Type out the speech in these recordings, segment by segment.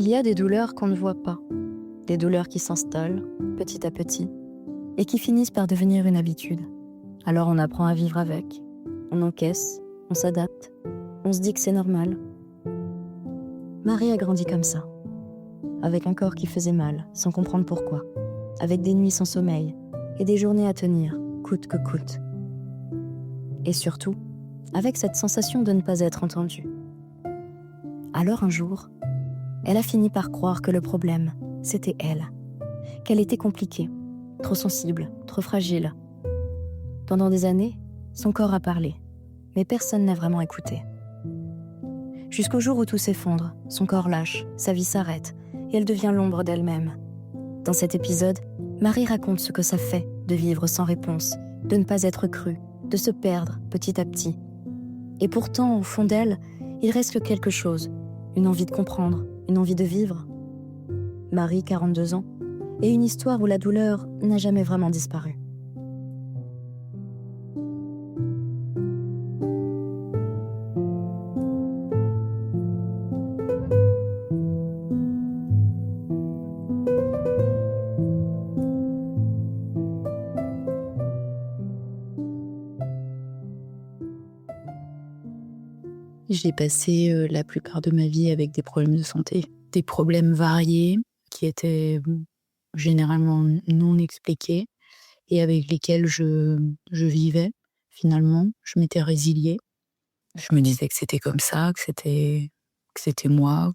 Il y a des douleurs qu'on ne voit pas, des douleurs qui s'installent petit à petit et qui finissent par devenir une habitude. Alors on apprend à vivre avec, on encaisse, on s'adapte, on se dit que c'est normal. Marie a grandi comme ça, avec un corps qui faisait mal, sans comprendre pourquoi, avec des nuits sans sommeil et des journées à tenir, coûte que coûte. Et surtout, avec cette sensation de ne pas être entendue. Alors un jour, elle a fini par croire que le problème, c'était elle, qu'elle était compliquée, trop sensible, trop fragile. Pendant des années, son corps a parlé, mais personne n'a vraiment écouté. Jusqu'au jour où tout s'effondre, son corps lâche, sa vie s'arrête, et elle devient l'ombre d'elle-même. Dans cet épisode, Marie raconte ce que ça fait de vivre sans réponse, de ne pas être crue, de se perdre petit à petit. Et pourtant, au fond d'elle, il reste quelque chose, une envie de comprendre, une envie de vivre. Marie, 42 ans, et une histoire où la douleur n'a jamais vraiment disparu. J'ai passé, la plupart de ma vie avec des problèmes de santé. Des problèmes variés qui étaient, généralement non expliqués et avec lesquels je vivais finalement. Je m'étais résiliée. Je me disais que c'était comme ça, que c'était moi,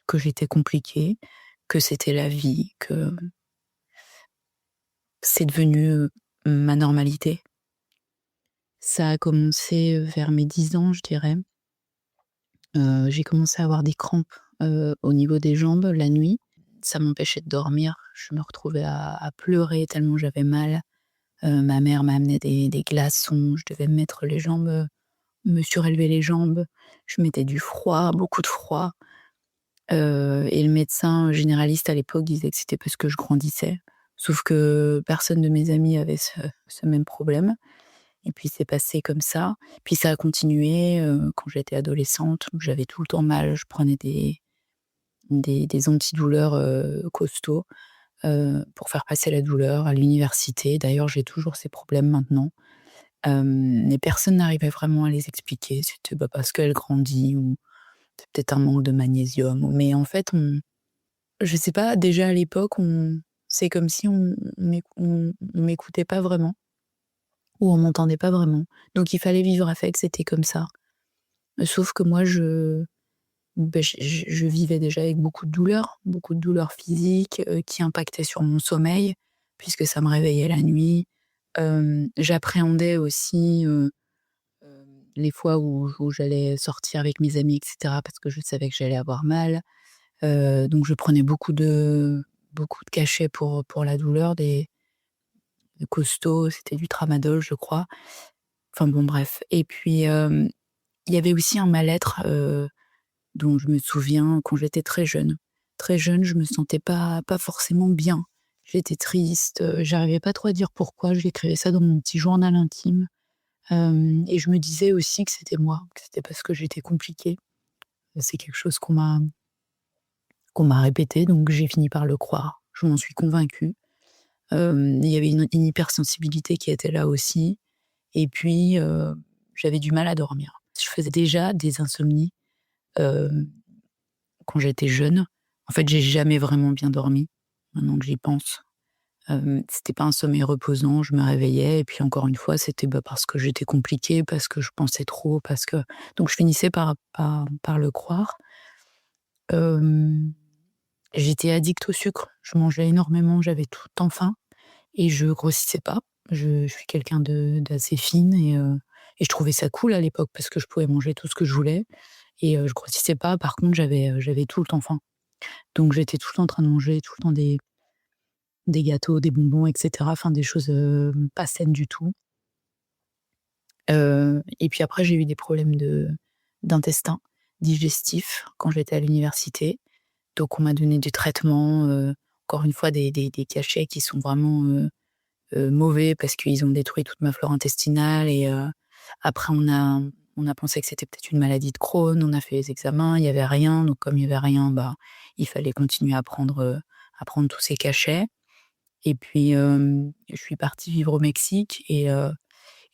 que j'étais compliquée, que c'était la vie, que c'est devenu, ma normalité. Ça a commencé, vers mes 10 ans, je dirais. J'ai commencé à avoir des crampes, au niveau des jambes la nuit. Ça m'empêchait de dormir. Je me retrouvais à pleurer tellement j'avais mal. Ma mère m'a amené des glaçons. Je devais me mettre les jambes, me surélever les jambes. Je mettais du froid, beaucoup de froid. Et le médecin généraliste à l'époque disait que c'était parce que je grandissais. Sauf que personne de mes amis avait ce même problème. Et puis c'est passé comme ça. Puis ça a continué, quand j'étais adolescente, où j'avais tout le temps mal. Je prenais des antidouleurs, costauds, pour faire passer la douleur à l'université. D'ailleurs, j'ai toujours ces problèmes maintenant. Mais personne n'arrivait vraiment à les expliquer. C'était, parce qu'elle grandit ou c'est peut-être un manque de magnésium mais en fait, je sais pas, déjà à l'époque, c'est comme si on m'écoutait pas vraiment ou on m'entendait pas vraiment. Donc il fallait vivre avec, c'était comme ça. Sauf que moi je vivais déjà avec beaucoup de douleurs physiques, qui impactaient sur mon sommeil, puisque ça me réveillait la nuit. J'appréhendais aussi, les fois où j'allais sortir avec mes amis et cetera, parce que je savais que j'allais avoir mal. Donc je prenais beaucoup de cachets pour la douleur, des costauds, c'était du Tramadol, je crois. Enfin bon, bref. Et puis, il y avait aussi un mal-être, dont je me souviens quand j'étais très jeune. Très jeune, je me sentais pas forcément bien. J'étais triste, j'arrivais pas trop à dire pourquoi. J'écrivais ça dans mon petit journal intime, et je me disais aussi que c'était moi, que c'était parce que j'étais compliquée. C'est quelque chose qu'on m'a répété, donc j'ai fini par le croire. Je m'en suis convaincue. Il y avait une hypersensibilité qui était là aussi et puis, j'avais du mal à dormir. Je faisais déjà des insomnies, hem, quand j'étais jeune. En fait, j'ai jamais vraiment bien dormi, maintenant que j'y pense. C'était pas un sommeil reposant, je me réveillais et puis encore une fois, c'était, parce que j'étais compliquée, parce que je pensais trop, parce que donc je finissais par le croire. Hem, J'étais addict au sucre. Je mangeais énormément, j'avais tout le temps faim et je grossissais pas. Je suis quelqu'un d'assez fine et je trouvais ça cool à l'époque parce que je pouvais manger tout ce que je voulais et je grossissais pas. Par contre, j'avais tout le temps faim. Donc j'étais tout le temps en train de manger, tout le temps des gâteaux, des bonbons et cetera, enfin des choses, pas saines du tout. Et puis après j'ai eu des problèmes d'intestin, digestifs quand j'étais à l'université. Donc on m'a donné du traitement, encore une fois des cachets qui sont vraiment, mauvais parce qu'ils ont détruit toute ma flore intestinale et après On a pensé que c'était peut-être une maladie de Crohn, on a fait les examens, il y avait rien, donc comme il y avait rien, il fallait continuer à prendre tous ces cachets et puis, je suis partie vivre au Mexique et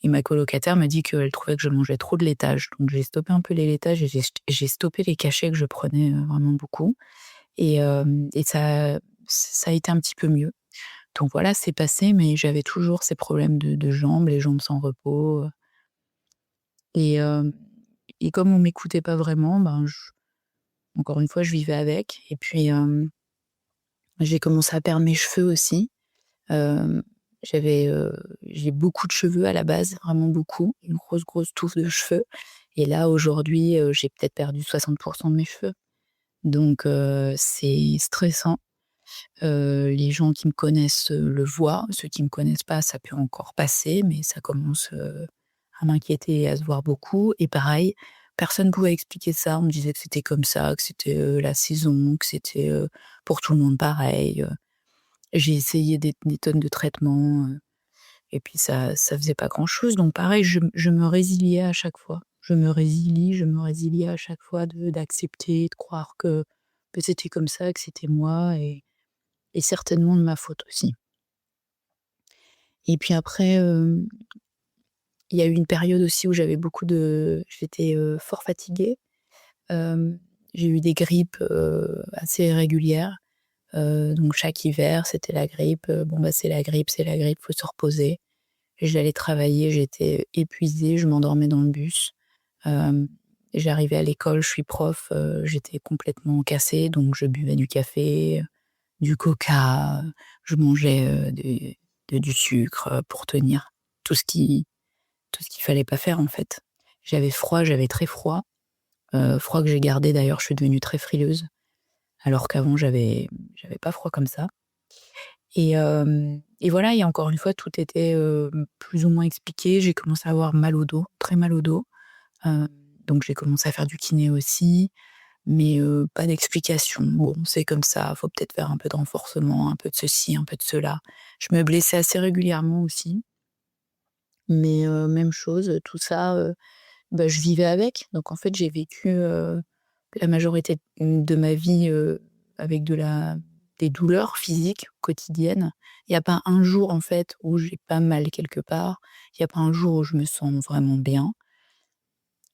ma colocataire m'a dit qu'elle trouvait que je mangeais trop de laitage. Donc j'ai stoppé un peu les laitages et j'ai stoppé les cachets que je prenais, vraiment beaucoup et ça a été un petit peu mieux. Donc voilà, c'est passé, mais j'avais toujours ces problèmes de jambes, les jambes sans repos, et hem et comme on m'écoutait pas vraiment, encore une fois, je vivais avec et puis, j'ai commencé à perdre mes cheveux aussi. Hem, j'avais, j'ai beaucoup de cheveux à la base, vraiment beaucoup, une grosse, grosse touffe de cheveux et là, aujourd'hui, j'ai peut-être perdu 60 de mes cheveux. Donc c'est stressant. Les gens qui me connaissent, le voient. Ceux qui me connaissent pas, ça peut encore passer, mais ça commence, à m'inquiéter et à se voir beaucoup et pareil, personne pouvait expliquer ça. On me disait que c'était comme ça, que c'était, la saison, que c'était, pour tout le monde pareil. J'ai essayé des tonnes de traitements, et puis ça faisait pas grand-chose. Donc pareil, je me résiliais à chaque fois. Je me résiliais à chaque fois de d'accepter, de croire que c'était comme ça, que c'était moi et certainement de ma faute aussi. Et puis après, il y a eu une période aussi où j'étais, fort fatiguée. Hem, j'ai eu des grippes, assez régulières. Donc chaque hiver, c'était la grippe, c'est la grippe, faut se reposer. Et j'allais travailler, j'étais épuisée, je m'endormais dans le bus. Hem, j'arrivais à l'école, je suis prof, j'étais complètement cassée, donc je buvais du café, du coca, je mangeais, du sucre, pour tenir. Tout ce qui tout ce qu'il fallait pas faire, en fait. J'avais froid, j'avais très froid, froid que j'ai gardé d'ailleurs, je suis devenue très frileuse, alors qu'avant j'avais pas froid comme ça. Et voilà et encore une fois, tout était, plus ou moins expliqué. J'ai commencé à avoir mal au dos, très mal au dos, heu, donc j'ai commencé à faire du kiné aussi, mais pas d'explication. Bon, c'est comme ça, faut peut-être faire un peu de renforcement, un peu de ceci, un peu de cela. Je me blessais assez régulièrement aussi, mais même chose, tout ça, je vivais avec. Donc en fait, j'ai vécu, la majorité de ma vie, avec des douleurs physiques quotidiennes. Il y a pas un jour, en fait, où j'ai pas mal quelque part. Il y a pas un jour où je me sens vraiment bien.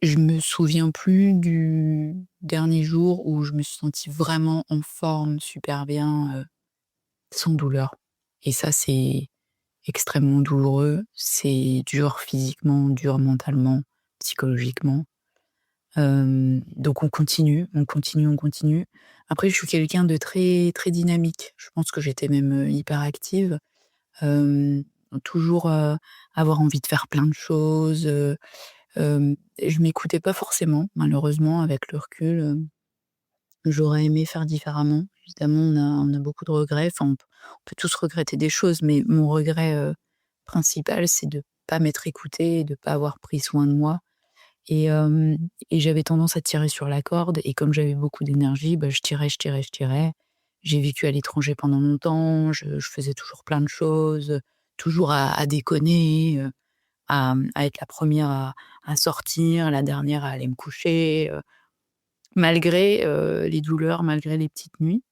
Je me souviens plus du dernier jour où je me suis sentie vraiment en forme, super bien, sans douleur et ça, c'est extrêmement douloureux. C'est dur physiquement, dur mentalement, psychologiquement. Donc on continue, on continue, on continue. Après, je suis quelqu'un de très, très dynamique. Je pense que j'étais même, hyperactive, hem, toujours, avoir envie de faire plein de choses, je m'écoutais pas forcément, malheureusement, avec le recul, j'aurais aimé faire différemment. Évidemment, on a beaucoup de regrets, enfin, on peut tous regretter des choses, mais mon regret, principal, c'est de pas m'être écoutée et de pas avoir pris soin de moi et hem et j'avais tendance à tirer sur la corde et comme j'avais beaucoup d'énergie, je tirais, je tirais, je tirais. J'ai vécu à l'étranger pendant longtemps, je faisais toujours plein de choses, toujours à déconner, à être la première à sortir, la dernière à aller me coucher, malgré, les douleurs, malgré les petites nuits.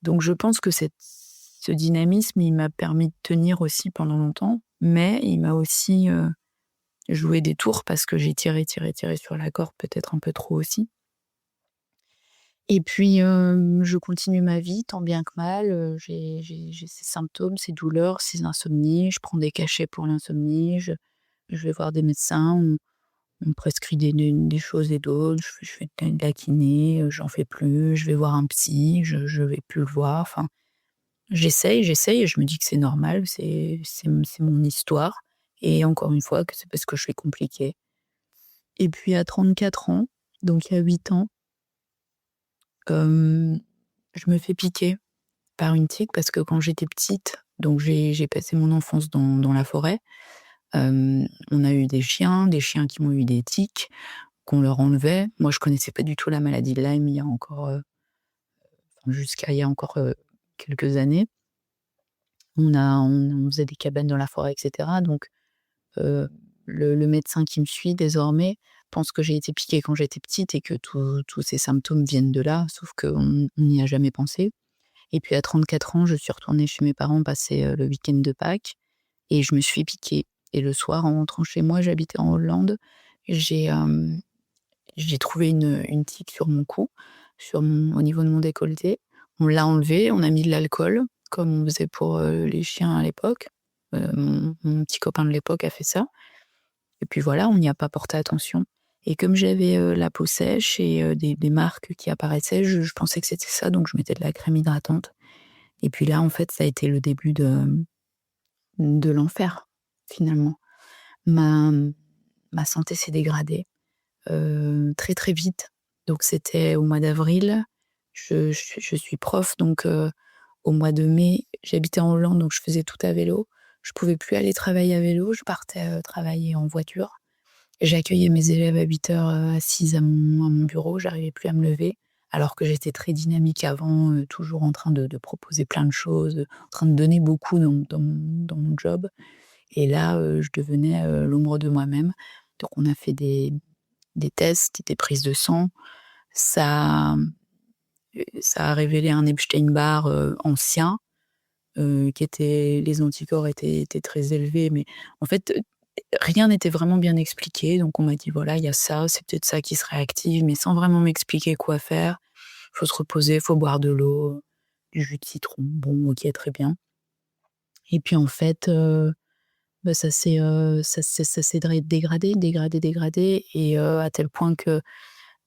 Donc je pense que ce dynamisme, il m'a permis de tenir aussi pendant longtemps, mais il m'a aussi, joué des tours parce que j'ai tiré, tiré, tiré sur la corde, peut-être un peu trop aussi. Et puis, je continue ma vie tant bien que mal, j'ai ces symptômes, ces douleurs, ces insomnies. Je prends des cachets pour l'insomnie, je vais voir des médecins, on me prescrit des choses et d'autres. Je fais de la kiné, j'en fais plus, je vais voir un psy, je vais plus le voir. Enfin, j'essaye, j'essaye et je me dis que c'est normal, c'est mon histoire et encore une fois que c'est parce que je suis compliquée. Et puis à 34 ans, donc il y a 8 ans, hem, je me fais piquer par une tique parce que quand j'étais petite, donc j'ai passé mon enfance dans la forêt. On a eu des chiens qui m'ont eu des tiques, qu'on leur enlevait. Moi, je connaissais pas du tout la maladie de Lyme il y a encore, jusqu'à il y a encore, quelques années. On faisait des cabanes dans la forêt et cetera donc heu, le médecin qui me suit désormais pense que j'ai été piquée quand j'étais petite et que tous ces symptômes viennent de là, sauf qu'on n'y a jamais pensé. Et puis à 34 ans, je suis retournée chez mes parents passer, le week-end de Pâques et je me suis piquée. Et le soir, en rentrant chez moi, j'habitais en Hollande, j'ai, j'ai trouvé une tique sur mon cou, au niveau de mon décolleté. On l'a enlevée, on a mis de l'alcool, comme on faisait pour, les chiens à l'époque. Mon petit copain de l'époque a fait ça. Et puis voilà, on n'y a pas porté attention. Et comme j'avais, la peau sèche et des marques qui apparaissaient, je pensais que c'était ça, donc je mettais de la crème hydratante. Et puis là, en fait, ça a été le début de l'enfer, finalement. Ma ma santé s'est dégradée, très, très vite. Donc c'était au mois d'avril. Je suis prof, donc au mois de mai, j'habitais en Hollande, donc je faisais tout à vélo. Je pouvais plus aller travailler à vélo, je partais, travailler en voiture. J'accueillais mes élèves à 8h, assise à mon bureau, j'arrivais plus à me lever, alors que j'étais très dynamique avant, toujours en train de proposer plein de choses, en train de donner beaucoup dans mon job. Et là, je devenais, l'ombre de moi-même. Donc on a fait des tests, des prises de sang. Ça, ça a révélé un Epstein-Barr, ancien, les anticorps étaient très élevés, mais en fait, rien n'était vraiment bien expliqué. Donc on m'a dit: «Voilà, il y a ça, c'est peut-être ça qui se réactive», mais sans vraiment m'expliquer quoi faire. Faut se reposer, faut boire de l'eau, du jus de citron. Bon, OK, très bien. Et puis en fait, bah, ça s'est dégradé, dégradé, dégradé, et à tel point que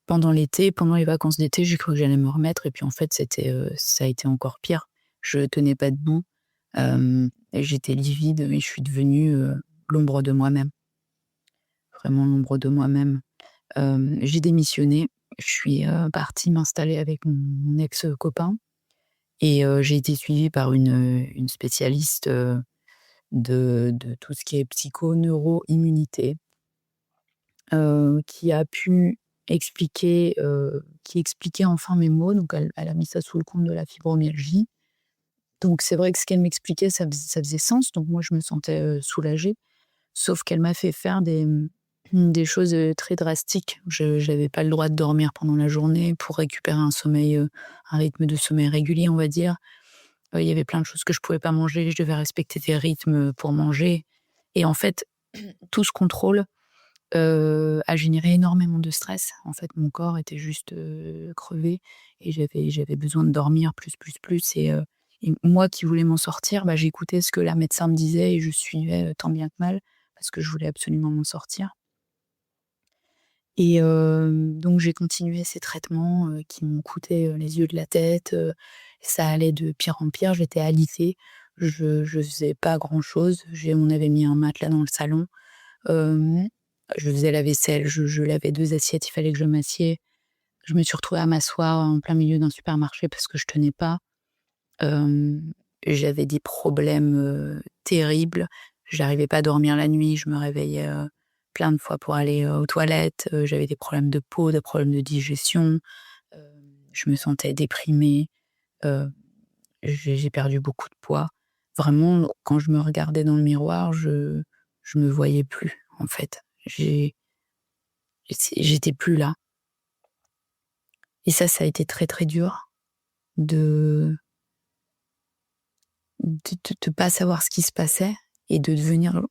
pendant l'été, pendant les vacances d'été, j'ai cru que j'allais me remettre, et puis en fait, ça a été encore pire. Je tenais pas debout, et j'étais livide et je suis devenue, l'ombre de moi-même, vraiment l'ombre de moi-même. J'ai démissionné, je suis, partie m'installer avec mon ex-copain, et j'ai été suivie par une spécialiste, de tout ce qui est psycho-neuro-immunité, qui a pu expliquer, qui expliquait enfin mes maux. Donc elle a mis ça sous le compte de la fibromyalgie. Donc c'est vrai que ce qu'elle m'expliquait, ça faisait sens, donc moi je me sentais, soulagée. Sauf qu'elle m'a fait faire des choses, très drastiques. J'avais pas le droit de dormir pendant la journée pour récupérer un rythme de sommeil régulier, on va dire. Il y avait plein de choses que je pouvais pas manger, je devais respecter des rythmes pour manger, et en fait, tout ce contrôle, a généré énormément de stress. En fait, mon corps était juste, crevé, et j'avais besoin de dormir plus, plus, plus, et moi qui voulais m'en sortir, bah, j'écoutais ce que la médecin me disait et je suivais, tant bien que mal, parce que je voulais absolument m'en sortir. Et donc j'ai continué ces traitements, qui m'ont coûté, les yeux de la tête, ça allait de pire en pire, j'étais alitée, je faisais pas grand-chose. On avait mis un matelas dans le salon, hem, je faisais la vaisselle, je lavais 2 assiettes, il fallait que je m'assieds. Je me suis retrouvée à m'asseoir en plein milieu d'un supermarché parce que je tenais pas. J'avais des problèmes, terribles. J'arrivais pas à dormir la nuit, je me réveillais, plein de fois pour aller, aux toilettes. J'avais des problèmes de peau, des problèmes de digestion. Je me sentais déprimée. Heu, j'ai perdu beaucoup de poids. Vraiment, quand je me regardais dans le miroir, je me voyais plus, en fait. J'étais plus là, et ça a été très, très dur de de pas savoir ce qui se passait et de devenir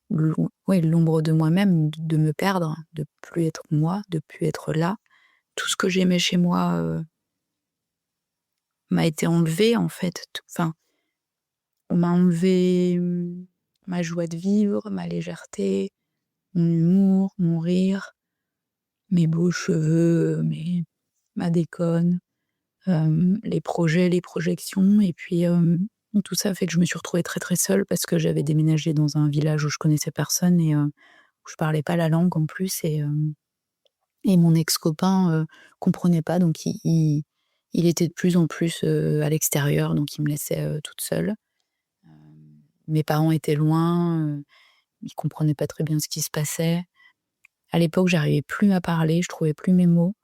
ouais, l'ombre de moi-même, de me perdre, de plus être moi, de plus être là. Tout ce que j'aimais chez moi, m'a été enlevé, en fait. Enfin, on m'a enlevé, ma joie de vivre, ma légèreté, mon humour, mon rire, mes beaux cheveux, ma déconne, les projets, les projections, et puis, tout ça fait que je me suis retrouvée très, très seule parce que j'avais déménagé dans un village où je connaissais personne, et où je parlais pas la langue en plus, et mon ex-copain, comprenait pas, donc il était de plus en plus, à l'extérieur, donc il me laissait, toute seule. Mes parents étaient loin, ils comprenaient pas très bien ce qui se passait. À l'époque, j'arrivais plus à parler, je trouvais plus mes mots.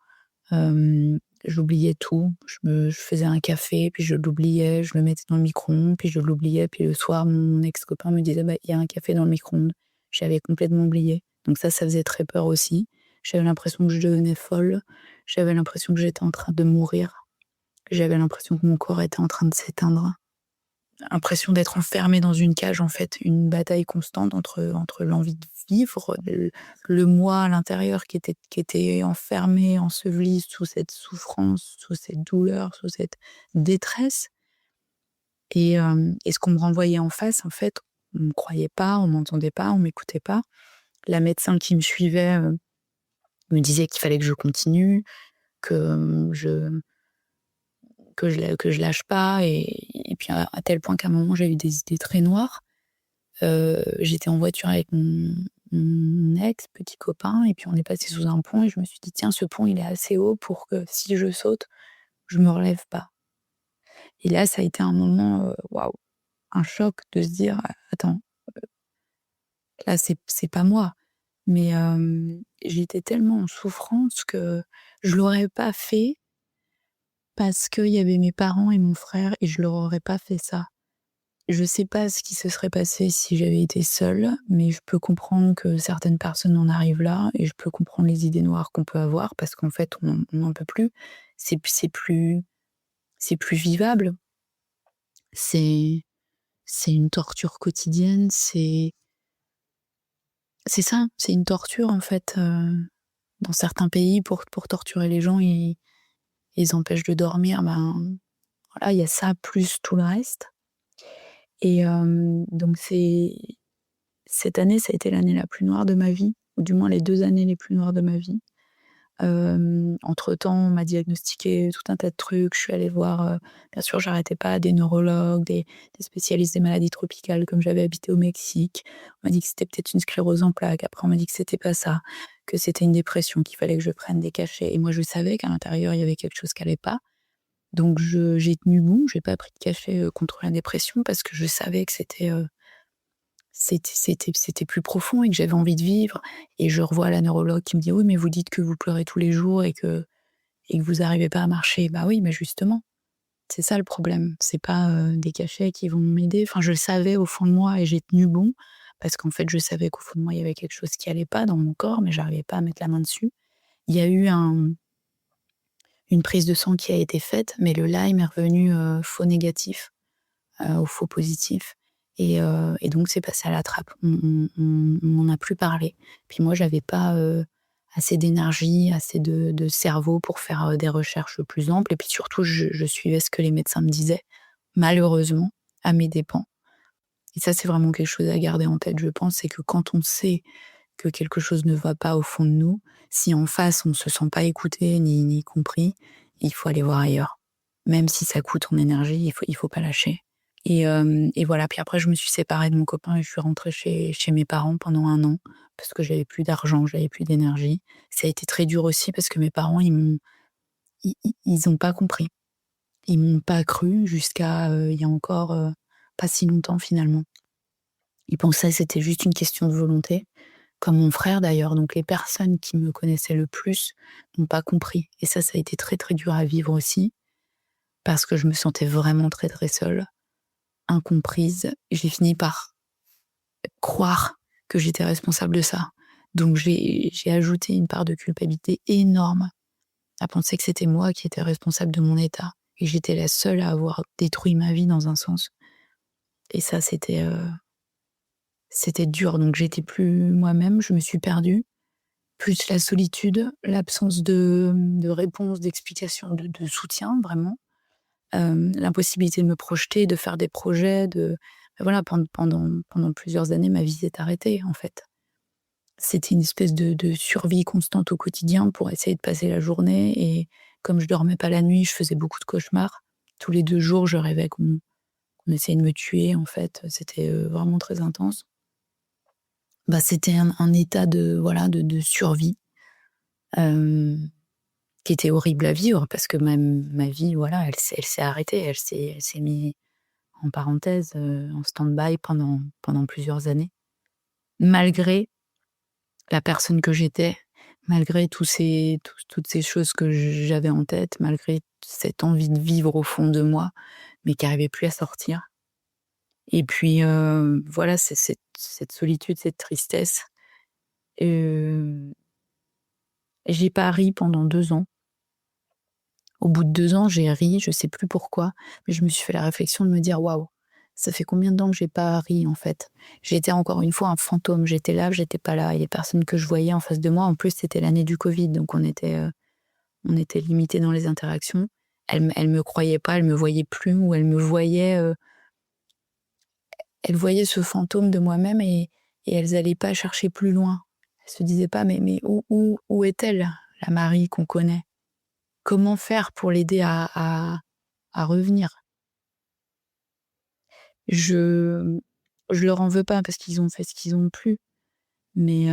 J'oubliais tout. Je faisais un café, puis je l'oubliais, je le mettais dans le micro-ondes, puis je l'oubliais, puis le soir, mon ex-copain me disait: «Bah, il y a un café dans le micro-ondes». J'avais complètement oublié. Donc ça faisait très peur aussi. J'avais l'impression que je devenais folle. J'avais l'impression que j'étais en train de mourir. J'avais l'impression que mon corps était en train de s'éteindre. L'impression d'être enfermée dans une cage, en fait, une bataille constante entre l'envie de vivre, le moi à l'intérieur qui était enfermé, enseveli sous cette souffrance, sous cette douleur, sous cette détresse et ce qu'on me renvoyait en face, en fait, on me croyait pas, on m'entendait pas, on m'écoutait pas. La médecin qui me suivait, me disait qu'il fallait que je continue, que, que je lâche pas et puis à tel point qu'à un moment j'ai eu des idées très noires. J'étais en voiture avec mon ex, petit copain et puis on est passé sous un pont et je me suis dit: «Tiens, ce pont, il est assez haut pour que si je saute, je me relève pas». Et là, ça a été un moment, waouh, un choc de se dire: «Attends, là, c'est pas moi». Mais j'étais tellement en souffrance que je l'aurais pas fait parce qu'il y avait mes parents et mon frère et je leur aurais pas fait ça. Je sais pas ce qui se serait passé si j'avais été seule, mais je peux comprendre que certaines personnes en arrivent là et je peux comprendre les idées noires qu'on peut avoir parce qu'en fait, on n'en peut plus. C'est plus vivable. C'est c'est une torture quotidienne, c'est ça, c'est une torture en fait, dans certains pays pour torturer les gens, ils empêchent de dormir, ben, voilà, il y a ça plus tout le reste et donc cette année, ça a été l'année la plus noire de ma vie, ou du moins les 2 années les plus noires de ma vie. Entre-temps, on m'a diagnostiqué tout un tas de trucs. Je suis allée voir, bien sûr, j'arrêtais pas, des neurologues, des spécialistes des maladies tropicales, comme j'avais habité au Mexique. On m'a dit que c'était peut-être une sclérose en plaques. Après, on m'a dit que c'était pas ça, que c'était une dépression, qu'il fallait que je prenne des cachets et moi, je savais qu'à l'intérieur, il y avait quelque chose qui allait pas. Donc j'ai tenu bon, j'ai pas pris de cachet, contre la dépression parce que je savais que c'était plus profond et que j'avais envie de vivre et je revois la neurologue qui me dit: «Oui, mais vous dites que vous pleurez tous les jours et que vous arrivez pas à marcher». Bah oui, mais justement, c'est ça le problème. C'est pas, des cachets qui vont m'aider. Enfin, je le savais au fond de moi et j'ai tenu bon parce qu'en fait, je savais qu'au fond de moi, il y avait quelque chose qui allait pas dans mon corps, mais j'arrivais pas à mettre la main dessus. Il y a eu une prise de sang qui a été faite, mais le Lyme est revenu, faux négatif. Au faux positif et donc c'est passé à la trappe. On m'en a plus parlé. Puis moi, j'avais pas, assez d'énergie, assez de cerveau pour faire, des recherches plus amples et puis surtout, je suivais ce que les médecins me disaient, malheureusement, à mes dépens et ça, c'est vraiment quelque chose à garder en tête, je pense, c'est que quand on sait que quelque chose ne va pas au fond de nous, si en face, on se sent pas écouté ni compris, il faut aller voir ailleurs. Même si ça coûte en énergie, il faut pas lâcher. Et voilà, puis après je me suis séparée de mon copain et je suis rentrée chez mes parents pendant 1 an parce que j'avais plus d'argent, j'avais plus d'énergie. Ça a été très dur aussi parce que mes parents, ils ont pas compris. Ils m'ont pas cru jusqu'à, il y a encore, pas si longtemps finalement. Ils pensaient que c'était juste une question de volonté, comme mon frère d'ailleurs, donc les personnes qui me connaissaient le plus n'ont pas compris et ça a été très, très dur à vivre aussi parce que je me sentais vraiment très, très seule, incomprise. J'ai fini par croire que j'étais responsable de ça. Donc j'ai ajouté une part de culpabilité énorme à penser que c'était moi qui étais responsable de mon état et que j'étais la seule à avoir détruit ma vie dans un sens et ça c'était dur donc j'étais plus moi-même, je me suis perdue, plus la solitude, l'absence de réponse, d'explication, de soutien vraiment, l'impossibilité de me projeter, de faire des projets, voilà pendant plusieurs années ma vie s'est arrêtée en fait. C'était une espèce de survie constante au quotidien pour essayer de passer la journée et comme je dormais pas la nuit, je faisais beaucoup de cauchemars. Tous les 2 jours, je rêvais qu'on essayait de me tuer, en fait, c'était, vraiment très intense. Bah, c'était un état de voilà, de survie, hem, qui était horrible à vivre parce que ma vie, voilà, elle s'est arrêtée, elle s'est mise en parenthèse, en stand-by pendant plusieurs années. Malgré la personne que j'étais, malgré toutes ces choses que j'avais en tête, malgré cette envie de vivre au fond de moi, mais qui arrivait plus à sortir. Et puis, voilà, c'est cette solitude, cette tristesse, heu, J'ai pas ri pendant 2 ans. Au bout de 2 ans, j'ai ri, je sais plus pourquoi, mais je me suis fait la réflexion de me dire: «Waouh, ça fait combien de temps que j'ai pas ri, en fait?» J'étais encore une fois un fantôme, j'étais là, j'étais pas là et les personnes que je voyais en face de moi, en plus, c'était l'année du covid, donc on était limité dans les interactions. Elles me croyaient pas, elles me voyaient plus ou elles voyaient ce fantôme de moi-même et elles allaient pas chercher plus loin. Elles se disaient pas: «Mais où est-elle, la Marie qu'on connaît? Comment faire pour l'aider à revenir?» Je je leur en veux pas parce qu'ils ont fait ce qu'ils ont pu, mais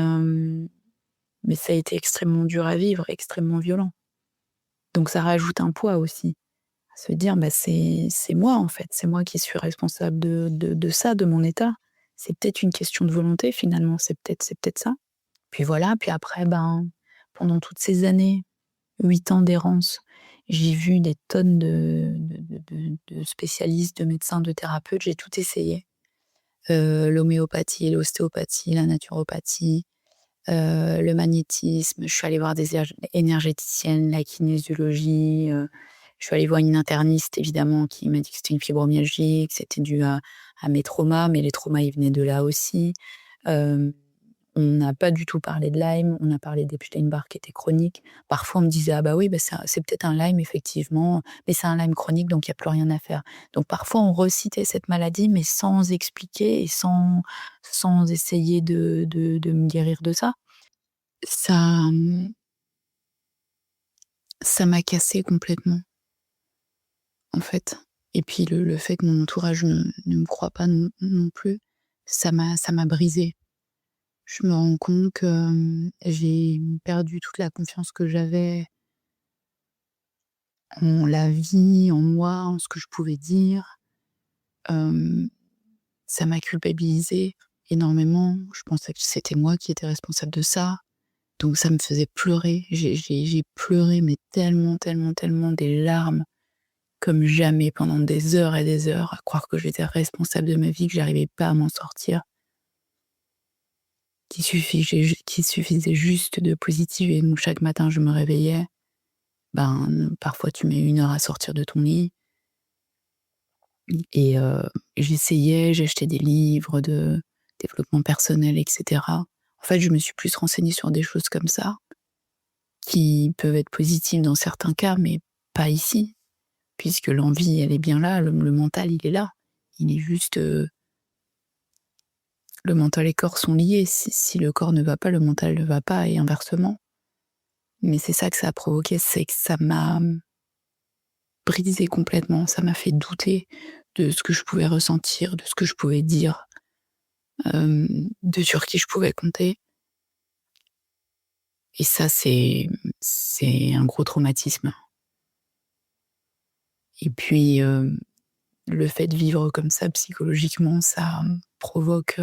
mais ça a été extrêmement dur à vivre, extrêmement violent. Donc ça rajoute un poids aussi, à se dire: «Bah, c'est moi, en fait, c'est moi qui suis responsable de ça, de mon état. C'est peut-être une question de volonté finalement, c'est peut-être ça». Puis voilà, puis après, ben, pendant toutes ces années, 8 ans d'errance, j'ai vu des tonnes de spécialistes, de médecins, de thérapeutes, j'ai tout essayé. L'homéopathie, l'ostéopathie, la naturopathie, le magnétisme. Je suis allée voir des énergéticiennes, la kinésiologie, je suis allée voir une interniste évidemment qui m'a dit que c'était une fibromyalgie, que c'était dû à mes traumas, mais les traumas, ils venaient de là aussi. Hem On n'a pas du tout parlé de Lyme, on a parlé d'Epstein-Barr qui était chronique. Parfois, on me disait: «Ah bah oui, bah c'est peut-être un Lyme effectivement, mais c'est un Lyme chronique donc il y a plus rien à faire». Donc parfois, on recitait cette maladie, mais sans expliquer et sans essayer de me guérir de ça. Ça, ça m'a cassée complètement, en fait. Et puis le fait que mon entourage ne me croit pas non plus, ça m'a brisée. Je me rends compte que, j'ai perdu toute la confiance que j'avais en la vie, en moi, en ce que je pouvais dire. Hem, Ça m'a culpabilisée énormément. Je pensais que c'était moi qui étais responsable de ça, donc ça me faisait pleurer. J'ai pleuré, mais tellement, tellement, tellement des larmes comme jamais pendant des heures et des heures, à croire que j'étais responsable de ma vie, que j'arrivais pas à m'en sortir, qu'il suffisait juste de positiver. Donc chaque matin, je me réveillais. Ben, parfois tu mets 1 heure à sortir de ton lit et j'essayais, j'ai acheté des livres de développement personnel et cetera. En fait, je me suis plus renseignée sur des choses comme ça, qui peuvent être positives dans certains cas, mais pas ici, puisque l'envie, elle est bien là, le mental, il est là. Il est juste, le mental et le corps sont liés. Si le corps ne va pas, le mental ne va pas et inversement. Mais c'est ça que ça a provoqué, c'est que ça m'a brisée complètement, ça m'a fait douter de ce que je pouvais ressentir, de ce que je pouvais dire, de sur qui je pouvais compter et ça c'est un gros traumatisme et puis, le fait de vivre comme ça psychologiquement, ça provoque,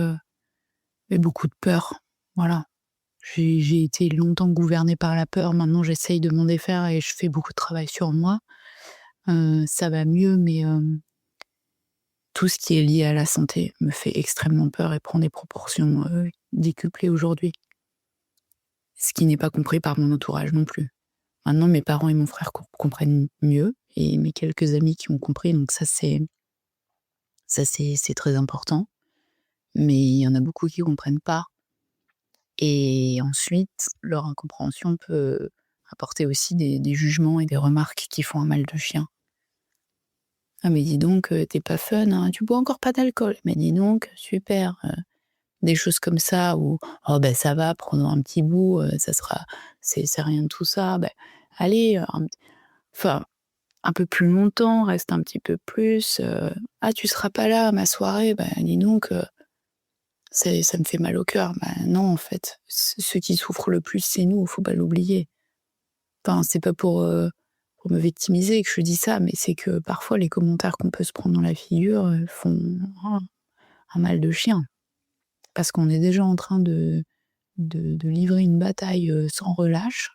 mais beaucoup de peur. Voilà. J'ai été longtemps gouvernée par la peur, maintenant j'essaye de m'en défaire et je fais beaucoup de travail sur moi. Ça va mieux mais tout ce qui est lié à la santé me fait extrêmement peur et prend des proportions, décuplées aujourd'hui. Ce qui n'est pas compris par mon entourage non plus. Maintenant mes parents et mon frère comprennent mieux et mes quelques amis qui ont compris donc ça c'est très important. Mais il y en a beaucoup qui comprennent pas et ensuite leur incompréhension peut apporter aussi des jugements et des remarques qui font un mal de chien. «Ah mais dis donc, tu pas fun, hein, tu bois encore pas d'alcool? Mais dis donc, super», des choses comme ça ou «Oh ben ça va, prenons un petit bout, ça sera c'est rien de tout ça, ben allez, enfin un peu plus longtemps, reste un petit peu plus, ah tu seras pas là à ma soirée? Ben dis donc, ça me fait mal au cœur». Bah non en fait, ceux qui souffrent le plus c'est nous, faut pas l'oublier. Enfin c'est pas pour me victimiser que je dis ça, mais c'est que parfois les commentaires qu'on peut se prendre dans la figure, font un mal de chien. Parce qu'on est déjà en train de livrer une bataille, sans relâche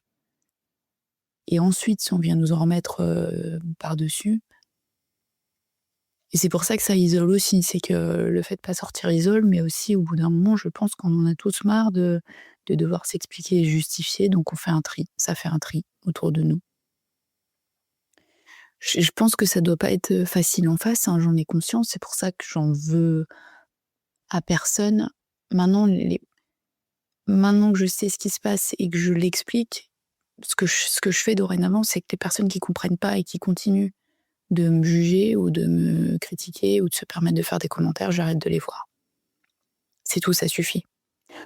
et ensuite si on vient nous en remettre, par-dessus, Et c'est pour ça que ça isole aussi, c'est que le fait de pas sortir isole, mais aussi au bout d'un moment, je pense qu'on en a tous marre de devoir s'expliquer et justifier, donc on fait un tri. Ça fait un tri autour de nous. Je pense que ça doit pas être facile en face, hein, j'en ai conscience, c'est pour ça que j'en veux à personne. Maintenant maintenant que je sais ce qui se passe et que je l'explique, ce que je fais dorénavant, c'est que les personnes qui comprennent pas et qui continuent de me juger ou de me critiquer ou de se permettre de faire des commentaires, j'arrête de les voir. C'est tout, ça suffit.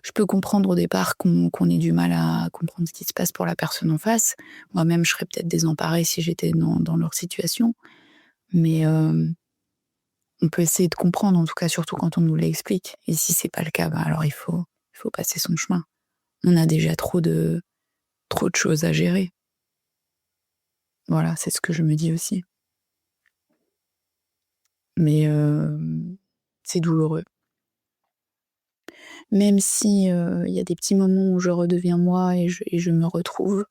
Je peux comprendre au départ qu'on ait du mal à comprendre ce qui se passe pour la personne en face. Moi-même, je serais peut-être désemparée si j'étais dans leur situation, mais on peut essayer de comprendre, en tout cas, surtout quand on nous l'explique. Et si c'est pas le cas, bah alors il faut passer son chemin. On a déjà trop de choses à gérer. Voilà, c'est ce que je me dis aussi. Mais c'est douloureux. Même si, il y a des petits moments où je redeviens moi et je me retrouve,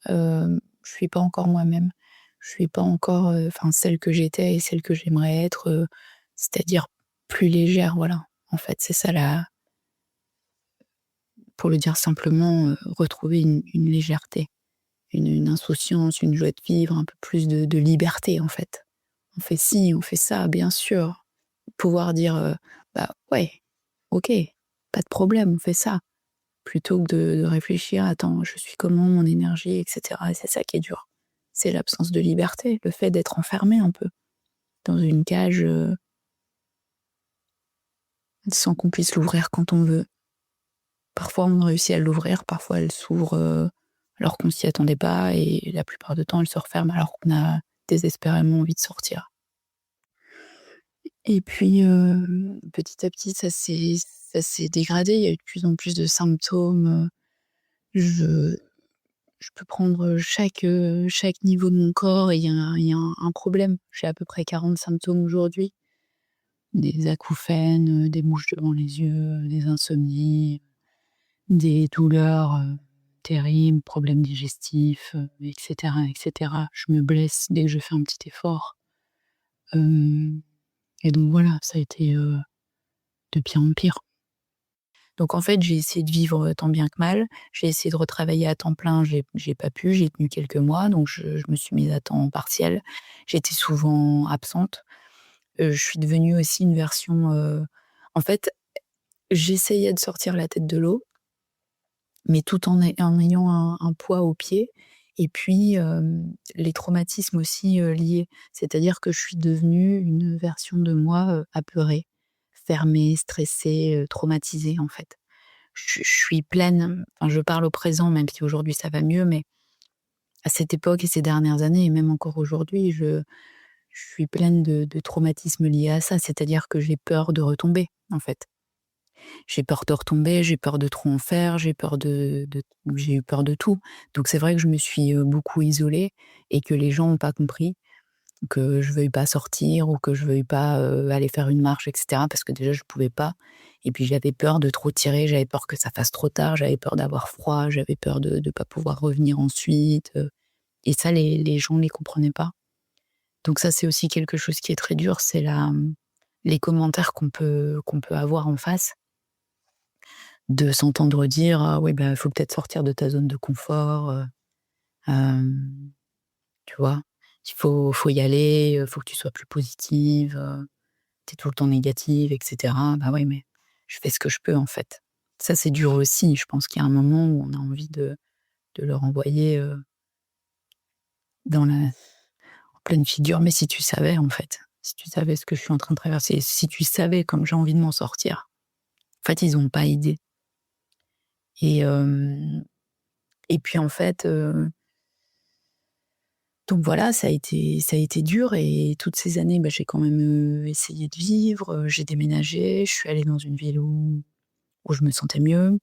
je suis pas encore moi-même. Je suis pas encore, enfin celle que j'étais et celle que j'aimerais être, c'est-à-dire plus légère, voilà. En fait, c'est ça la pour le dire simplement, retrouver une légèreté, une insouciance, une joie de vivre, un peu plus de liberté, en fait. On fait ci, on fait ça, bien sûr. Pouvoir dire, «Bah, ouais, OK, pas de problème, on fait ça». Plutôt que de réfléchir: «Attends, je suis comment, mon énergie?» et cetera et c'est ça qui est dur. C'est l'absence de liberté, le fait d'être enfermé un peu dans une cage, sans qu'on puisse l'ouvrir quand on veut. Parfois, on réussit à l'ouvrir, parfois elle s'ouvre, alors qu'on s'y attendait pas et la plupart du temps, elle se referme alors qu'on a désespérément envie de sortir. Et puis, petit à petit, ça s'est dégradé. Il y a eu de plus en plus de symptômes, je je peux prendre, chaque niveau de mon corps et il y a un problème. J'ai à peu près 40 symptômes aujourd'hui. Des acouphènes, des mouches devant les yeux, des insomnies, des douleurs, terribles, problèmes digestifs, et cetera et cetera. Je me blesse dès que je fais un petit effort. Hem et donc voilà, ça a été, de pire en pire. Donc en fait, j'ai essayé de vivre, tant bien que mal. J'ai essayé de retravailler à temps plein, j'ai pas pu, j'ai tenu quelques mois, donc je me suis mise à temps partiel. J'étais souvent absente. Je suis devenue aussi une version, en fait, j'essayais de sortir la tête de l'eau, mais tout en ayant un poids aux pieds et puis, les traumatismes aussi, liés. C'est-à-dire que je suis devenue une version de moi, apeurée, fermée, stressée, traumatisée, en fait. Je suis pleine, enfin, je parle au présent, même si aujourd'hui ça va mieux, mais à cette époque et ces dernières années et même encore aujourd'hui, je suis pleine de traumatismes liés à ça. C'est-à-dire que j'ai peur de retomber, en fait. J'ai peur de retomber, j'ai peur de trop en faire, j'ai eu peur de tout. Donc c'est vrai que je me suis, beaucoup isolée et que les gens ont pas compris que je veuille pas sortir ou que je veuille pas, aller faire une marche et cetera parce que déjà je pouvais pas et puis j'avais peur de trop tirer, j'avais peur que ça fasse trop tard, j'avais peur d'avoir froid, j'avais peur de pas pouvoir revenir ensuite, et ça les gens les comprenaient pas. Donc ça, c'est aussi quelque chose qui est très dur, c'est les commentaires qu'on peut avoir en face, de s'entendre dire: «Ah oui, bah, faut peut-être sortir de ta zone de confort, hem» tu vois? Il faut y aller, faut que tu sois plus positive, tu es tout le temps négative et cetera. Bah, oui, mais je fais ce que je peux, en fait. Ça, c'est dur aussi. Je pense qu'il y a un moment où on a envie de leur envoyer, dans la en pleine figure. Mais si tu savais, en fait, si tu savais ce que je suis en train de traverser, si tu savais comme j'ai envie de m'en sortir. En fait, ils ont pas idée et et puis, en fait, donc voilà, ça a été dur et toutes ces années, bah, j'ai quand même, essayé de vivre, j'ai déménagé, je suis allée dans une ville où je me sentais mieux,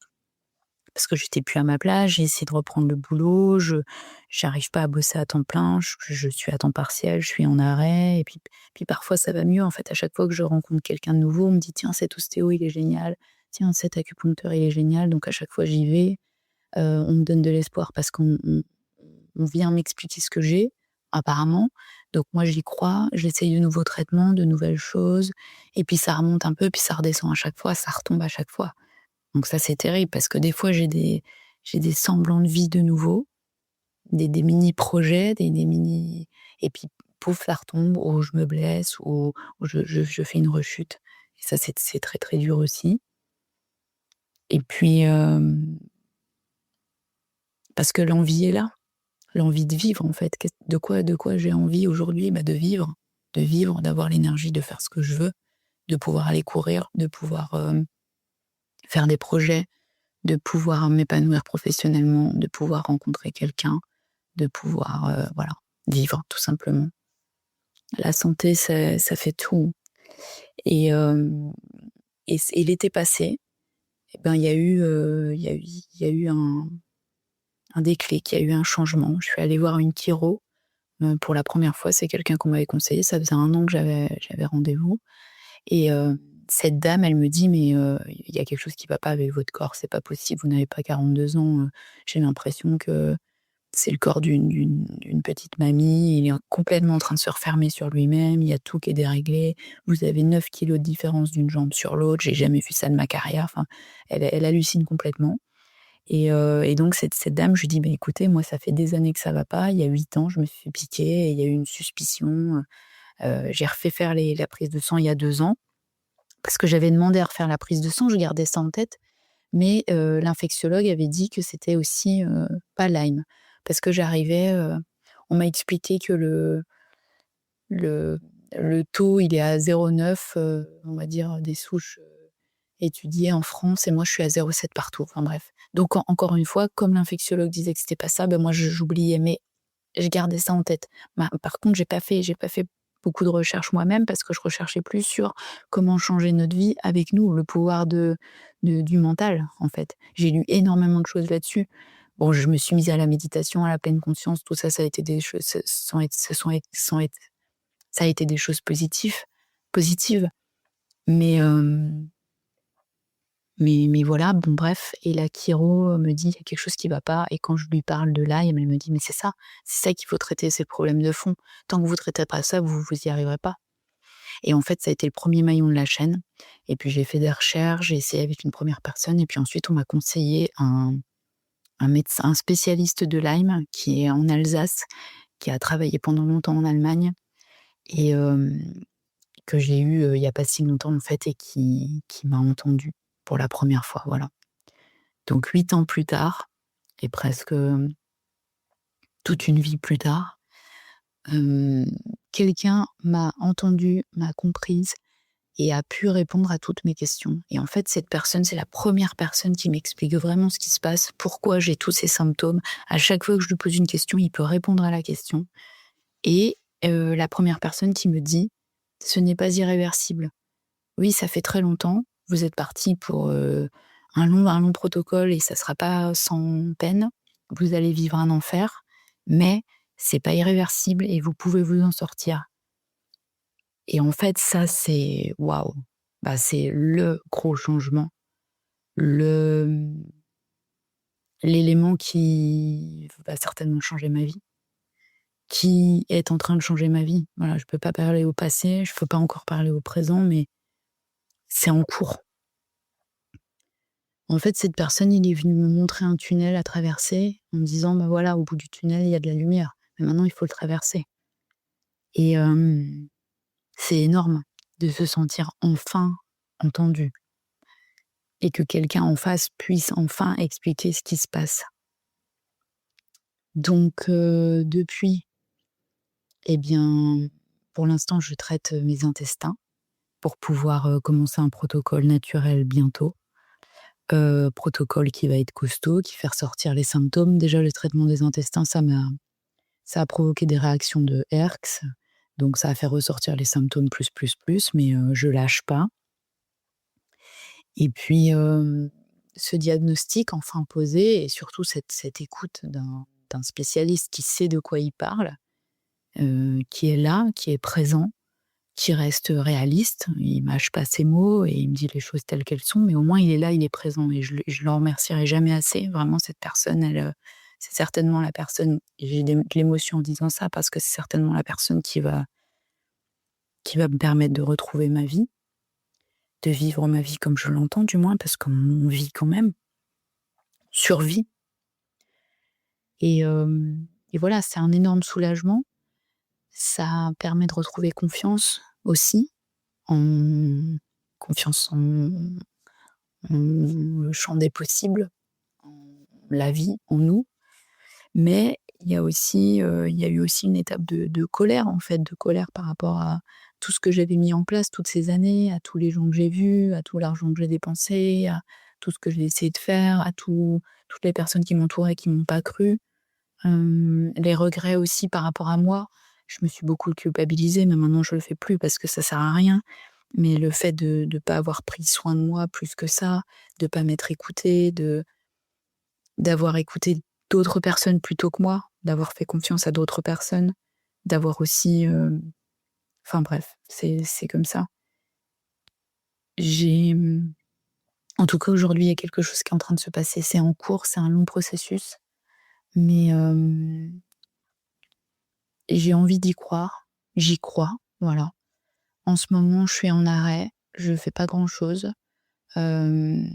parce que j'étais plus à ma place. J'ai essayé de reprendre le boulot, j'arrive pas à bosser à temps plein, je suis à temps partiel, je suis en arrêt et puis parfois ça va mieux, en fait. À chaque fois que je rencontre quelqu'un de nouveau, on me dit: «Tiens, cet ostéo, il est génial. Tiens, cet acupuncteur, il est génial», donc à chaque fois j'y vais, on me donne de l'espoir parce qu'on vient m'expliquer ce que j'ai. apparemment. Donc moi, j'y crois, j'essaye de nouveaux traitements, de nouvelles choses et puis ça remonte un peu, puis ça redescend à chaque fois, ça retombe à chaque fois. Donc ça, c'est terrible parce que des fois, j'ai des semblants de vie de nouveau, des mini-projets, des mini et puis pouf, ça retombe ou je me blesse ou je fais une rechute et ça, c'est très, très dur aussi et puis, parce que l'envie est là, l'envie de vivre, en fait. De quoi j'ai envie aujourd'hui? Bah, de vivre, d'avoir l'énergie de faire ce que je veux, de pouvoir aller courir, de pouvoir, faire des projets, de pouvoir m'épanouir professionnellement, de pouvoir rencontrer quelqu'un, de pouvoir, voilà, vivre tout simplement. La santé, ça fait tout et l'été passé, eh ben, il y a eu un déclic, il y a eu un changement. Je suis allée voir une chiro, pour la première fois. C'est quelqu'un qu'on m'avait conseillé. Ça faisait 1 an que j'avais rendez-vous et cette dame, elle me dit: «Mais il y a quelque chose qui va pas avec votre corps, c'est pas possible, vous n'avez pas 42 ans, j'ai l'impression que c'est le corps d'une petite mamie, il est complètement en train de se refermer sur lui-même, il y a tout qui est déréglé. Vous avez 9 kilos de différence d'une jambe sur l'autre, j'ai jamais vu ça de ma carrière». Enfin, elle hallucine complètement et donc cette dame, je lui dis: «Bah, écoutez, moi, ça fait des années que ça va pas. Il y a 8 ans, je me suis fait piquer et il y a eu une suspicion, j'ai refait faire la prise de sang il y a 2 ans». Parce que j'avais demandé à refaire la prise de sang, je gardais ça en tête, mais l'infectiologue avait dit que c'était aussi, pas Lyme. Parce que on m'a expliqué que le le taux, il est à 0,9, on va dire des souches, étudiées en France et moi je suis à 0,7 partout, enfin bref. Donc encore une fois, comme l'infectiologue disait que c'était pas ça, ben moi j'oubliais, mais je gardais ça en tête. Par contre, j'ai pas fait beaucoup de recherches moi-même parce que je recherchais plus sur comment changer notre vie avec nous, le pouvoir du mental, en fait. J'ai lu énormément de choses là-dessus. Bon, je me suis mise à la méditation, à la pleine conscience, tout ça, ça a été des choses, ça a été des choses positives. Mais, mais voilà, bon bref et la chiro, me dit: «Il y a quelque chose qui va pas» et quand je lui parle de Lyme, elle me dit: «Mais c'est ça qu'il faut traiter, c'est le problème de fond. Tant que vous traiterez pas ça, vous y arriverez pas» et en fait, ça a été le premier maillon de la chaîne et puis j'ai fait des recherches, j'ai essayé avec une première personne et puis ensuite on m'a conseillé un médecin, un spécialiste de Lyme qui est en Alsace, qui a travaillé pendant longtemps en Allemagne et que j'ai eu, il y a pas si longtemps en fait et qui m'a entendue pour la première fois, voilà. Donc 8 ans plus tard et presque, toute une vie plus tard, hem, quelqu'un m'a entendue, m'a comprise et a pu répondre à toutes mes questions et en fait, cette personne, c'est la première personne qui m'explique vraiment ce qui se passe, pourquoi j'ai tous ces symptômes. À chaque fois que je lui pose une question, il peut répondre à la question et la première personne qui me dit: «Ce n'est pas irréversible. Oui, ça fait très longtemps, vous êtes partis pour, un long protocole et ça sera pas sans peine. Vous allez vivre un enfer, mais c'est pas irréversible et vous pouvez vous en sortir» et en fait, ça, c'est waouh! Bah, c'est le gros changement, le, l'élément qui va certainement changer ma vie, qui est en train de changer ma vie. Voilà, je peux pas parler au passé, je peux pas encore parler au présent, mais c'est en cours. En fait, cette personne, il est venu me montrer un tunnel à traverser en me disant: «Bah, voilà, au bout du tunnel, il y a de la lumière, mais maintenant il faut le traverser» et c'est énorme de se sentir enfin entendu et que quelqu'un en face puisse enfin expliquer ce qui se passe. Donc depuis, eh bien, pour l'instant, je traite mes intestins pour pouvoir, commencer un protocole naturel bientôt. Protocole qui va être costaud, qui fait ressortir les symptômes. Déjà, le traitement des intestins, ça a provoqué des réactions de herx, donc ça a fait ressortir les symptômes plus, mais je lâche pas et puis, ce diagnostic enfin posé et surtout cette écoute d'un spécialiste qui sait de quoi il parle, qui est là, qui est présent, qui reste réaliste. Il mâche pas ses mots et il me dit les choses telles qu'elles sont, mais au moins il est là, il est présent et je le remercierai jamais assez. Vraiment cette personne, c'est certainement la personne, et j'ai de l'émotion en disant ça, parce que c'est certainement la personne qui va me permettre de retrouver ma vie, de vivre ma vie comme je l'entends du moins, parce qu'on vit quand même, survie. Et voilà, c'est un énorme soulagement. Ça permet de retrouver confiance aussi, en confiance en le champ des possibles, en la vie, en nous. Mais il y a eu aussi une étape de colère, en fait, de colère par rapport à tout ce que j'avais mis en place toutes ces années, à tous les gens que j'ai vus, à tout l'argent que j'ai dépensé, à tout ce que j'ai essayé de faire, à toutes les personnes qui m'entouraient qui m'ont pas cru. Les regrets aussi par rapport à moi. Je me suis beaucoup culpabilisée, mais maintenant je le fais plus parce que ça sert à rien. Mais le fait de pas avoir pris soin de moi plus que ça, de pas m'être écoutée, d'avoir écouté d'autres personnes plutôt que moi, d'avoir fait confiance à d'autres personnes, d'avoir aussi, enfin bref, c'est comme ça. J'ai, en tout cas aujourd'hui, il y a quelque chose qui est en train de se passer. C'est en cours, c'est un long processus, mais j'ai envie d'y croire. J'y crois, voilà. En ce moment, je suis en arrêt, je fais pas grand-chose. Hem,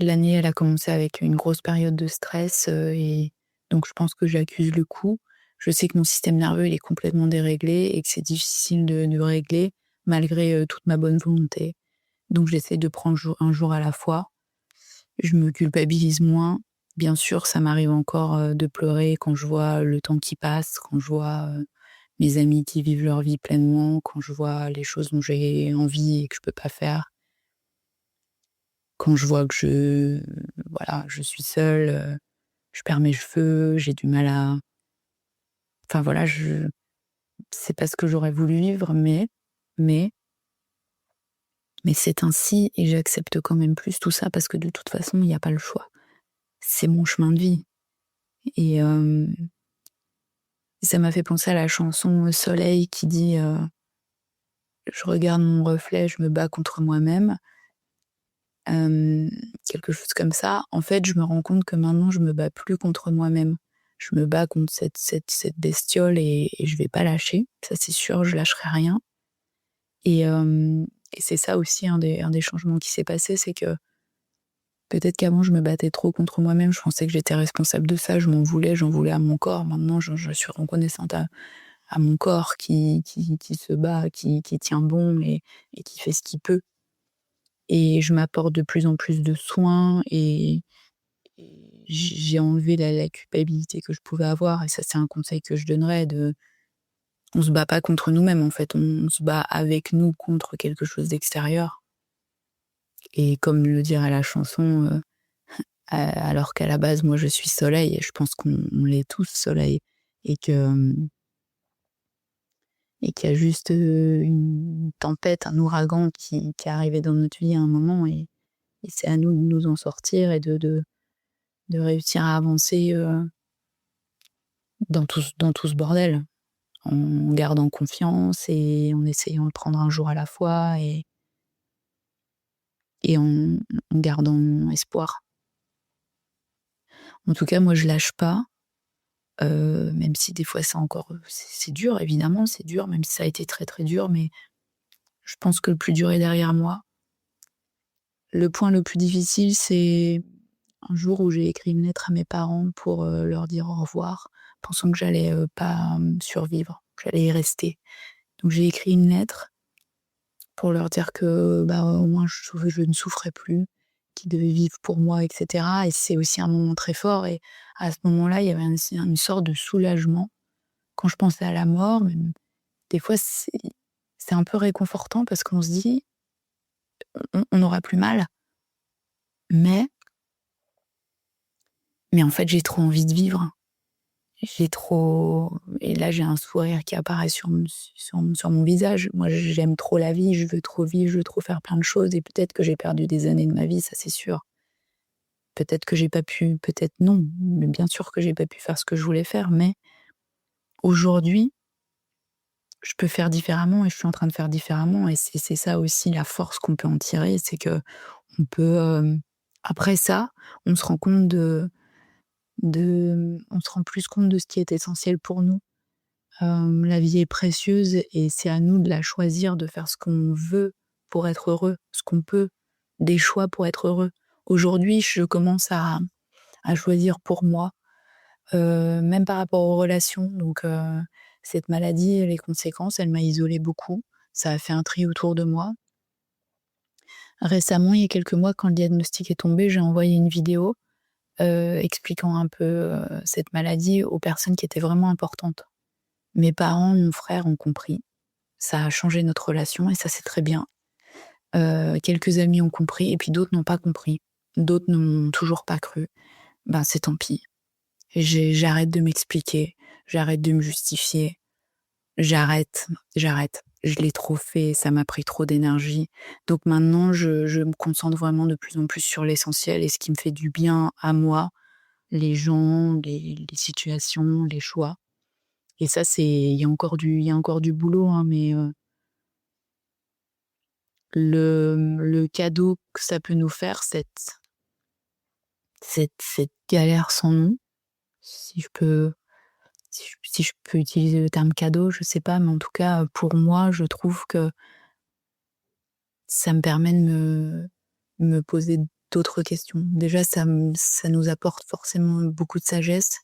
L'année, elle a commencé avec une grosse période de stress, et donc je pense que j'accuse le coup. Je sais que mon système nerveux, il est complètement déréglé et que c'est difficile de régler malgré, toute ma bonne volonté. Donc j'essaie de prendre un jour à la fois. Je me culpabilise moins. Bien sûr, ça m'arrive encore, de pleurer quand je vois le temps qui passe, quand je vois, mes amis qui vivent leur vie pleinement, quand je vois les choses dont j'ai envie et que je peux pas faire. Quand je vois que voilà, je suis seule, je perds mes cheveux, j'ai du mal à, enfin voilà, c'est pas ce que j'aurais voulu vivre, mais mais c'est ainsi et j'accepte quand même plus tout ça parce que de toute façon, il y a pas le choix. C'est mon chemin de vie et ça m'a fait penser à la chanson, Soleil qui dit, «Je regarde mon reflet, je me bats contre moi-même». Hem, Quelque chose comme ça. En fait, je me rends compte que maintenant je me bats plus contre moi-même. Je me bats contre cette bestiole et je vais pas lâcher, ça c'est sûr, je lâcherai rien et c'est ça aussi un des changements qui s'est passé, c'est que peut-être qu'avant je me battais trop contre moi-même, je pensais que j'étais responsable de ça, je m'en voulais, j'en voulais à mon corps. Maintenant je suis reconnaissante à mon corps qui se bat, qui tient bon et qui fait ce qu'il peut et je m'apporte de plus en plus de soins et j'ai enlevé la culpabilité que je pouvais avoir et ça, c'est un conseil que je donnerais on se bat pas contre nous-mêmes, en fait, on se bat avec nous contre quelque chose d'extérieur et comme le dirait la chanson, alors qu'à la base, moi, je suis soleil et je pense qu'on l'est tous soleil et que, et qu'il y a juste, une tempête, un ouragan qui est arrivé dans notre vie à un moment et c'est à nous de nous en sortir et de réussir à avancer, dans tout ce bordel. En gardant confiance et en essayant de prendre un jour à la fois et en gardant espoir. En tout cas, moi, je lâche pas, même si des fois c'est dur évidemment, c'est dur, même si ça a été très, très dur, mais je pense que le plus dur est derrière moi. Le point le plus difficile, c'est un jour où j'ai écrit une lettre à mes parents pour, leur dire au revoir, pensant que j'allais, pas, survivre, j'allais y rester. Donc j'ai écrit une lettre pour leur dire que, bah, au moins je ne souffrais plus, qu'ils devaient vivre pour moi et cetera et c'est aussi un moment très fort et à ce moment-là, il y avait une sorte de soulagement. Quand je pensais à la mort, même des fois, c'est un peu réconfortant parce qu'on se dit: «On n'aura plus mal», mais en fait, j'ai trop envie de vivre. J'ai trop et là, j'ai un sourire qui apparaît sur mon visage. Moi, j'aime trop la vie, je veux trop vivre, je veux trop faire plein de choses et peut-être que j'ai perdu des années de ma vie, ça c'est sûr. Peut-être que j'ai pas pu, peut-être non, mais bien sûr que j'ai pas pu faire ce que je voulais faire, mais aujourd'hui, je peux faire différemment et je suis en train de faire différemment et c'est ça aussi la force qu'on peut en tirer, c'est que on peut, après ça, on se rend compte On se rend plus compte de ce qui est essentiel pour nous. La vie est précieuse et c'est à nous de la choisir, de faire ce qu'on veut pour être heureux, ce qu'on peut, des choix pour être heureux. Aujourd'hui, je commence à choisir pour moi, même par rapport aux relations. Donc, cette maladie, les conséquences, elle m'a isolée beaucoup. Ça a fait un tri autour de moi. Récemment, il y a quelques mois, quand le diagnostic est tombé, j'ai envoyé une vidéo, expliquant un peu, cette maladie aux personnes qui étaient vraiment importantes. Mes parents, mon frère ont compris. Ça a changé notre relation et ça, c'est très bien. Quelques amis ont compris et puis d'autres n'ont pas compris. D'autres n'ont toujours pas cru. Ben, c'est tant pis. J'arrête de m'expliquer, j'arrête de me justifier, j'arrête. Je l'ai trop fait, ça m'a pris trop d'énergie. Donc maintenant, je me concentre vraiment de plus en plus sur l'essentiel et ce qui me fait du bien à moi, les gens, les situations, les choix. Et ça, il y a encore du boulot, hein, mais le cadeau que ça peut nous faire, cette galère sans nom, si je peux si je peux utiliser le terme cadeau, je sais pas, mais en tout cas, pour moi, je trouve que ça me permet de me poser d'autres questions. Déjà, ça nous apporte forcément beaucoup de sagesse,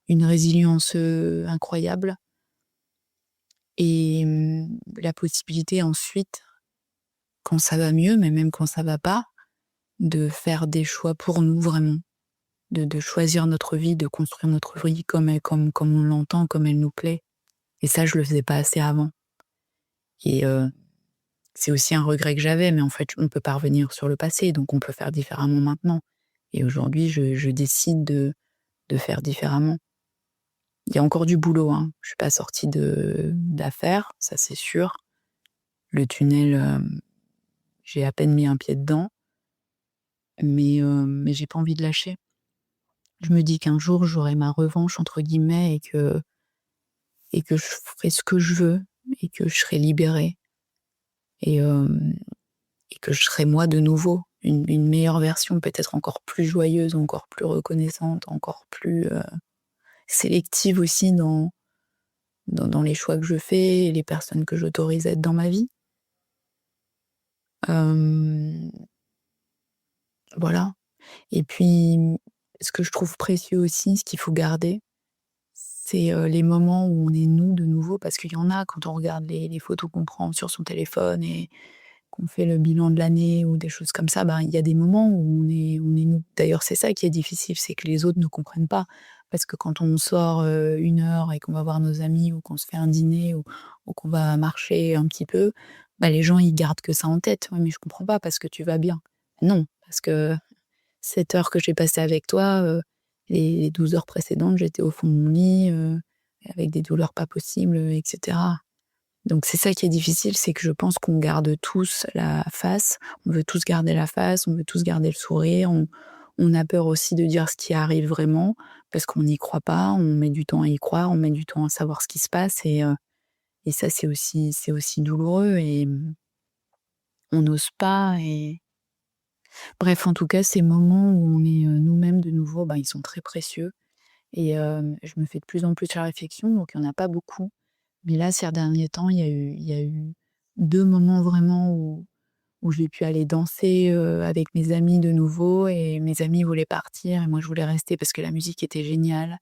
une résilience, incroyable et la possibilité ensuite, quand ça va mieux, mais même quand ça va pas, de faire des choix pour nous vraiment. De choisir notre vie, de construire notre vie comme on l'entend, comme elle nous plaît. Et ça, je le faisais pas assez avant. Et c'est aussi un regret que j'avais, mais en fait, on peut pas revenir sur le passé, donc on peut faire différemment maintenant. Et aujourd'hui, je décide de faire différemment. Il y a encore du boulot, hein. Je suis pas sortie d'affaires, ça c'est sûr. Le tunnel, j'ai à peine mis un pied dedans, mais j'ai pas envie de lâcher. Je me dis qu'un jour, j'aurai «ma revanche» entre guillemets et que je ferai ce que je veux et que je serai libérée et hem et que je serai moi de nouveau, une meilleure version, peut-être encore plus joyeuse, encore plus reconnaissante, encore plus, sélective aussi dans les choix que je fais et les personnes que j'autorise à être dans ma vie. Hem, voilà et puis, ce que je trouve précieux aussi, ce qu'il faut garder, c'est, les moments où on est nous de nouveau parce qu'il y en a quand on regarde les photos qu'on prend sur son téléphone et qu'on fait le bilan de l'année ou des choses comme ça, ben, il y a des moments où on est nous. D'ailleurs, c'est ça qui est difficile, c'est que les autres ne comprennent pas. Parce que quand on sort, 1 heure et qu'on va voir nos amis ou qu'on se fait un dîner ou qu'on va marcher un petit peu, bah, les gens, ils gardent que ça en tête. «Ouais, mais je comprends pas parce que tu vas bien». Non, parce que cette heure que j'ai passée avec toi, les 12 heures précédentes, j'étais au fond de mon lit, avec des douleurs pas possibles, et cetera. Donc c'est ça qui est difficile, c'est que je pense qu'on garde tous la face. On veut tous garder la face, on veut tous garder le sourire. On a peur aussi de dire ce qui arrive vraiment parce qu'on n'y croit pas. On met du temps à y croire, on met du temps à savoir ce qui se passe et ça c'est aussi douloureux et on n'ose pas et bref, en tout cas, ces moments où on est, nous-mêmes de nouveau, ben, ils sont très précieux et je me fais de plus en plus la réflexion, donc il y en a pas beaucoup. Mais là, ces derniers temps, il y a eu 2 moments vraiment où j'ai pu aller danser, avec mes amis de nouveau et mes amis voulaient partir et moi je voulais rester parce que la musique était géniale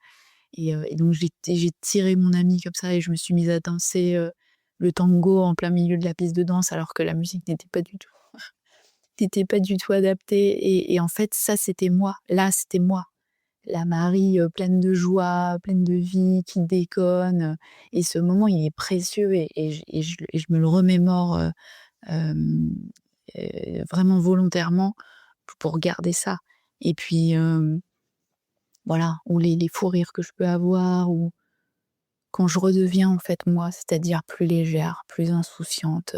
et donc j'ai tiré mon ami comme ça et je me suis mise à danser, le tango en plein milieu de la piste de danse alors que la musique n'était pas du tout adaptée et en fait ça c'était moi. Là, c'était moi. La Marie, pleine de joie, pleine de vie, qui déconne, et ce moment, il est précieux et je me le remémore, hem, vraiment volontairement pour garder ça et puis, voilà, ou les fous rires que je peux avoir ou quand je redeviens, en fait, moi, c'est-à-dire plus légère, plus insouciante,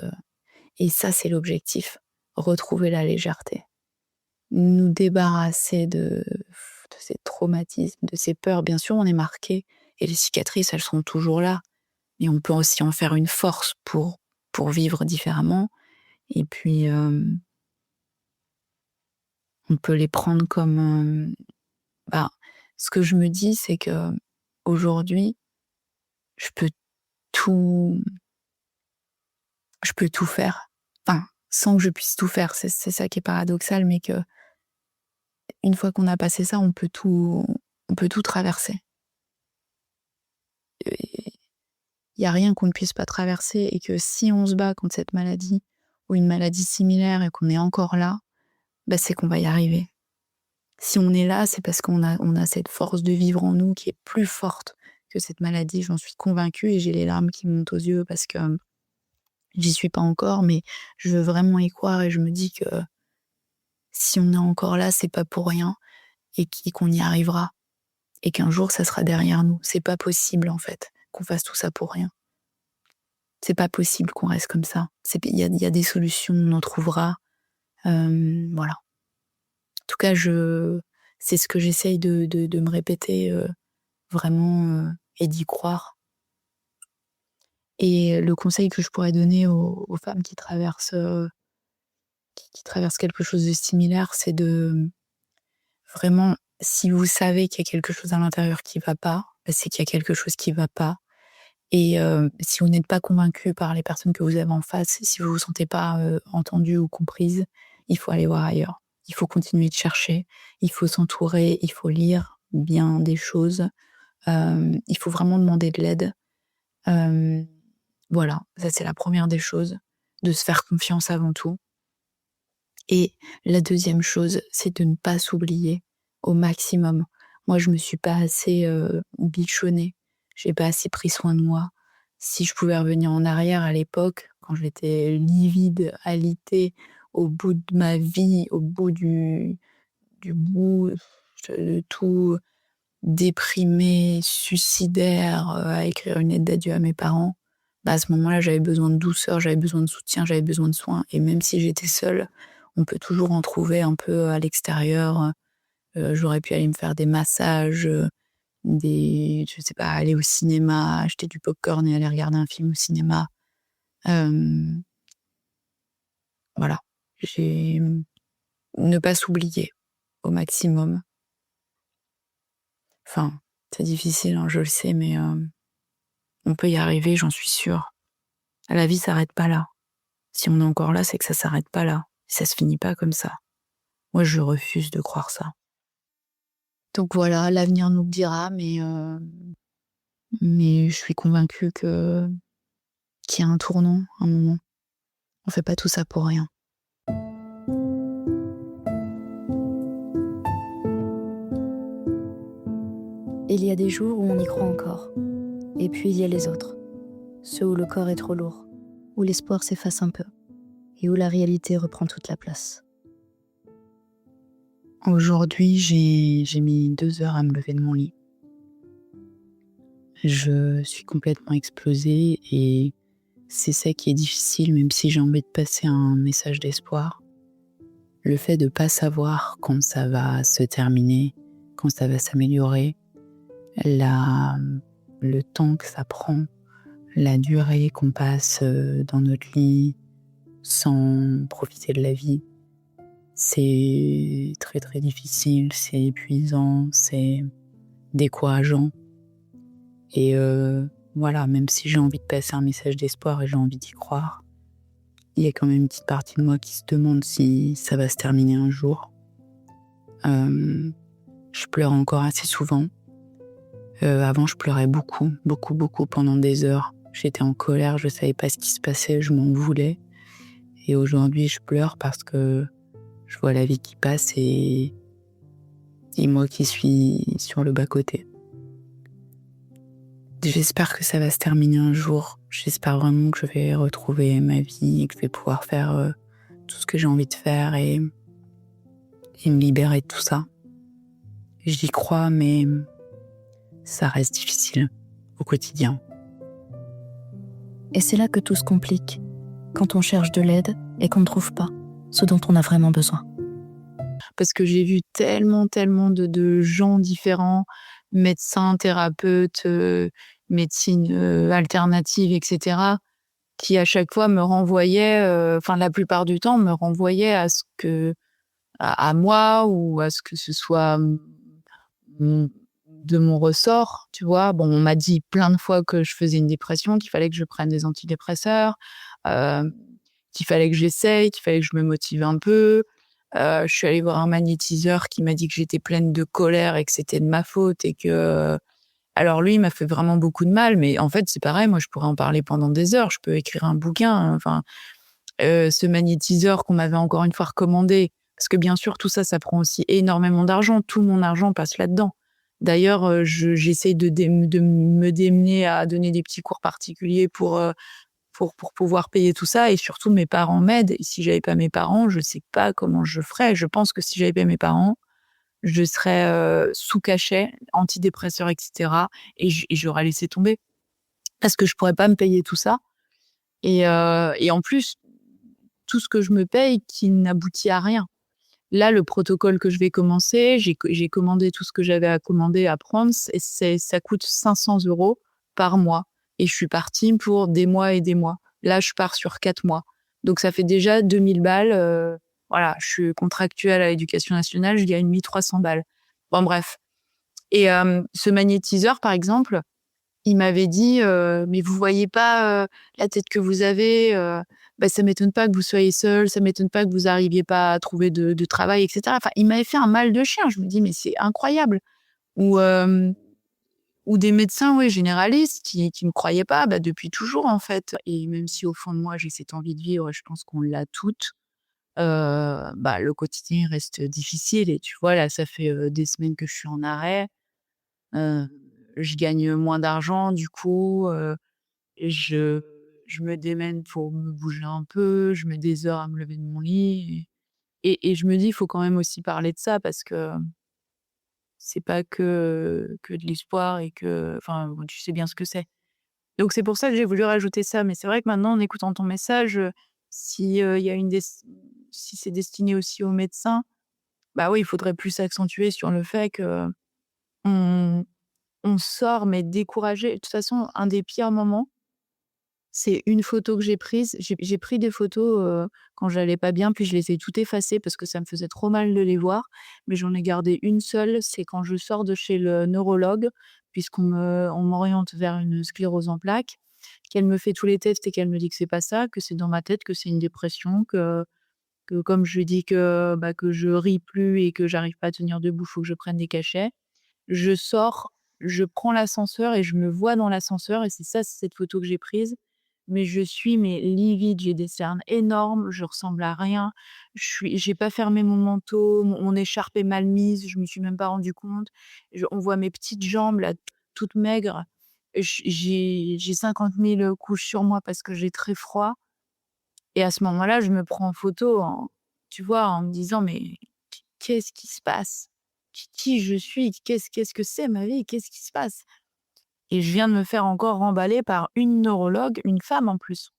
et ça, c'est l'objectif, retrouver la légèreté. Nous débarrasser de ces traumatismes, de ces peurs. Bien sûr, on est marqué et les cicatrices, elles sont toujours là, mais on peut aussi en faire une force pour vivre différemment et puis, on peut les prendre comme, bah, Ce que je me dis, c'est qu'aujourd'hui, je peux tout je peux tout faire. Enfin, sans que je puisse tout faire, c'est ça qui est paradoxal, mais qu'une fois qu'on a passé ça, on peut tout traverser. Il y a rien qu'on ne puisse pas traverser et que si on se bat contre cette maladie ou une maladie similaire et qu'on est encore là, bah, c'est qu'on va y arriver. Si on est là, c'est parce on a cette force de vivre en nous qui est plus forte que cette maladie, j'en suis convaincue et j'ai les larmes qui montent aux yeux parce que j'y suis pas encore, mais je veux vraiment y croire et je me dis que si on est encore là, c'est pas pour rien et qu'on y arrivera et qu'un jour ça sera derrière nous. C'est pas possible en fait qu'on fasse tout ça pour rien. C'est pas possible qu'on reste comme ça. Il y a des solutions, on en trouvera. Voilà. En tout cas, c'est ce que j'essaye de me répéter vraiment et d'y croire. Et le conseil que je pourrais donner aux femmes qui traversent quelque chose de similaire, c'est de vraiment, si vous savez qu'il y a quelque chose à l'intérieur qui va pas, bah, c'est qu'il y a quelque chose qui va pas. Et si vous n'êtes pas convaincu par les personnes que vous avez en face, si vous vous sentez pas entendue ou comprise, il faut aller voir ailleurs. Il faut continuer de chercher, il faut s'entourer, il faut lire bien des choses, il faut vraiment demander de l'aide. Voilà, ça c'est la première des choses, de se faire confiance avant tout. Et la deuxième chose, c'est de ne pas s'oublier au maximum. Moi, je me suis pas assez bichonnée, j'ai pas assez pris soin de moi. Si je pouvais revenir en arrière à l'époque, quand j'étais livide, alitée, au bout de ma vie, au bout du bout de tout, déprimée, suicidaire, à écrire une lettre d'adieu à mes parents, bah, à ce moment-là, j'avais besoin de douceur, j'avais besoin de soutien, j'avais besoin de soins et même si j'étais seule, on peut toujours en trouver un peu à l'extérieur. J'aurais pu aller me faire des massages, je sais pas, aller au cinéma, acheter du popcorn et aller regarder un film au cinéma. Hem, voilà, j'ai ne pas s'oublier au maximum. Enfin, c'est difficile, hein, je le sais, mais on peut y arriver, j'en suis sûre. La vie s'arrête pas là. Si on est encore là, c'est que ça s'arrête pas là. Ça se finit pas comme ça. Moi, je refuse de croire ça. Donc voilà, l'avenir nous le dira, mais je suis convaincue qu'il y a un tournant, un moment. On fait pas tout ça pour rien. Il y a des jours où on y croit encore. Et puis il y a les autres. Ceux où le corps est trop lourd, où l'espoir s'efface un peu, et où la réalité reprend toute la place. Aujourd'hui, j'ai mis 2 heures à me lever de mon lit. Je suis complètement explosée et c'est ça qui est difficile, même si j'ai envie de passer un message d'espoir. Le fait de pas savoir quand ça va se terminer, quand ça va s'améliorer, la le temps que ça prend, la durée qu'on passe, dans notre lit sans profiter de la vie, c'est très, très difficile, c'est épuisant, c'est décourageant et voilà, même si j'ai envie de passer un message d'espoir et j'ai envie d'y croire, il y a quand même une petite partie de moi qui se demande si ça va se terminer un jour. Je pleure encore assez souvent. Avant, je pleurais beaucoup, beaucoup, beaucoup pendant des heures. J'étais en colère, je savais pas ce qui se passait, je m'en voulais. Et aujourd'hui, je pleure parce que je vois la vie qui passe et moi qui suis sur le bas-côté. J'espère que ça va se terminer un jour. J'espère vraiment que je vais retrouver ma vie et que je vais pouvoir faire tout ce que j'ai envie de faire et me libérer de tout ça. J'y crois, mais ça reste difficile au quotidien. Et c'est là que tout se complique, quand on cherche de l'aide et qu'on ne trouve pas ce dont on a vraiment besoin. Parce que j'ai vu tellement, tellement de gens différents, médecins, thérapeutes, médecine alternative, etc., qui à chaque fois me renvoyaient, enfin la plupart du temps, me renvoyaient à ce que à moi ou à ce que ce soit de mon ressort, tu vois? Bon, on m'a dit plein de fois que je faisais une dépression, qu'il fallait que je prenne des antidépresseurs, hem, qu'il fallait que j'essaye, qu'il fallait que je me motive un peu. Je suis allée voir un magnétiseur qui m'a dit que j'étais pleine de colère et que c'était de ma faute et que alors lui, il m'a fait vraiment beaucoup de mal, mais en fait, c'est pareil, moi, je pourrais en parler pendant des heures. Je peux écrire un bouquin, hein, enfin, ce magnétiseur qu'on m'avait encore une fois recommandé, parce que bien sûr, tout ça, ça prend aussi énormément d'argent. Tout mon argent passe là-dedans. D'ailleurs, j'essaye de me démener à donner des petits cours particuliers pour pouvoir payer tout ça et surtout mes parents m'aident et si j'avais pas mes parents, je sais pas comment je ferais. Je pense que si j'avais pas mes parents, je serais, sous cachet, antidépresseur et cetera et j'aurais laissé tomber parce que je pourrais pas me payer tout ça et en plus, tout ce que je me paye qui n'aboutit à rien. Là, le protocole que je vais commencer, j'ai commandé tout ce que j'avais à commander, à prendre, ça coûte 500 € par mois et je suis partie pour des mois et des mois. Là, je pars sur 4 mois. Donc ça fait déjà 2 000 balles, voilà, je suis contractuelle à l'éducation nationale, je gagne 1 300 balles. Bon bref et ce magnétiseur, par exemple, il m'avait dit, «Mais vous voyez pas, la tête que vous avez, bah, ça m'étonne pas que vous soyez seule, ça m'étonne pas que vous arriviez pas à trouver de travail» et cetera. Enfin, il m'avait fait un mal de chien. Je me dis: «Mais c'est incroyable» ou ou des médecins, ouais, généralistes qui me croyaient pas, bah, depuis toujours, en fait et même si au fond de moi, j'ai cette envie de vivre, je pense qu'on l'a toutes, bah, le quotidien reste difficile et tu vois, là, ça fait, des semaines que je suis en arrêt, heu, je gagne moins d'argent du coup, et je me démène pour me bouger un peu, je mets des heures à me lever de mon lit et je me dis: «Il faut quand même aussi parler de ça» parce que c'est pas que de l'espoir et que enfin, bon, tu sais bien ce que c'est. Donc c'est pour ça que j'ai voulu rajouter ça, mais c'est vrai que maintenant en écoutant ton message, si, il y a une des si c'est destiné aussi aux médecins, bah, oui, il faudrait plus accentuer sur le fait qu'on on sort mais découragé. De toute façon, un des pires moments, c'est une photo que j'ai prise. J'ai pris des photos, quand j'allais pas bien, puis je les ai toutes effacées parce que ça me faisait trop mal de les voir. Mais j'en ai gardé une seule, c'est quand je sors de chez le neurologue, on m'oriente vers une sclérose en plaques, qu'elle me fait tous les tests et qu'elle me dit que c'est pas ça, que c'est dans ma tête, que c'est une dépression, que comme je lui dis que, bah, que je ris plus et que j'arrive pas à tenir debout, faut que je prenne des cachets. Je sors, je prends l'ascenseur et je me vois dans l'ascenseur et c'est cette photo que j'ai prise. Mais je suis mais livide, j'ai des cernes énormes, je ressemble à rien. J'ai pas fermé mon manteau, mon écharpe est mal mise, je me suis même pas rendu compte. On voit mes petites jambes là, toutes maigres. J'ai 50 000 couches sur moi parce que j'ai très froid et à ce moment-là, je me prends en photo tu vois, en me disant: «Mais qu'est-ce qui se passe? Qui je suis? Qu'est-ce que c'est ma vie? Qu'est-ce qui se passe?» Et je viens de me faire encore remballer par une neurologue, une femme en plus.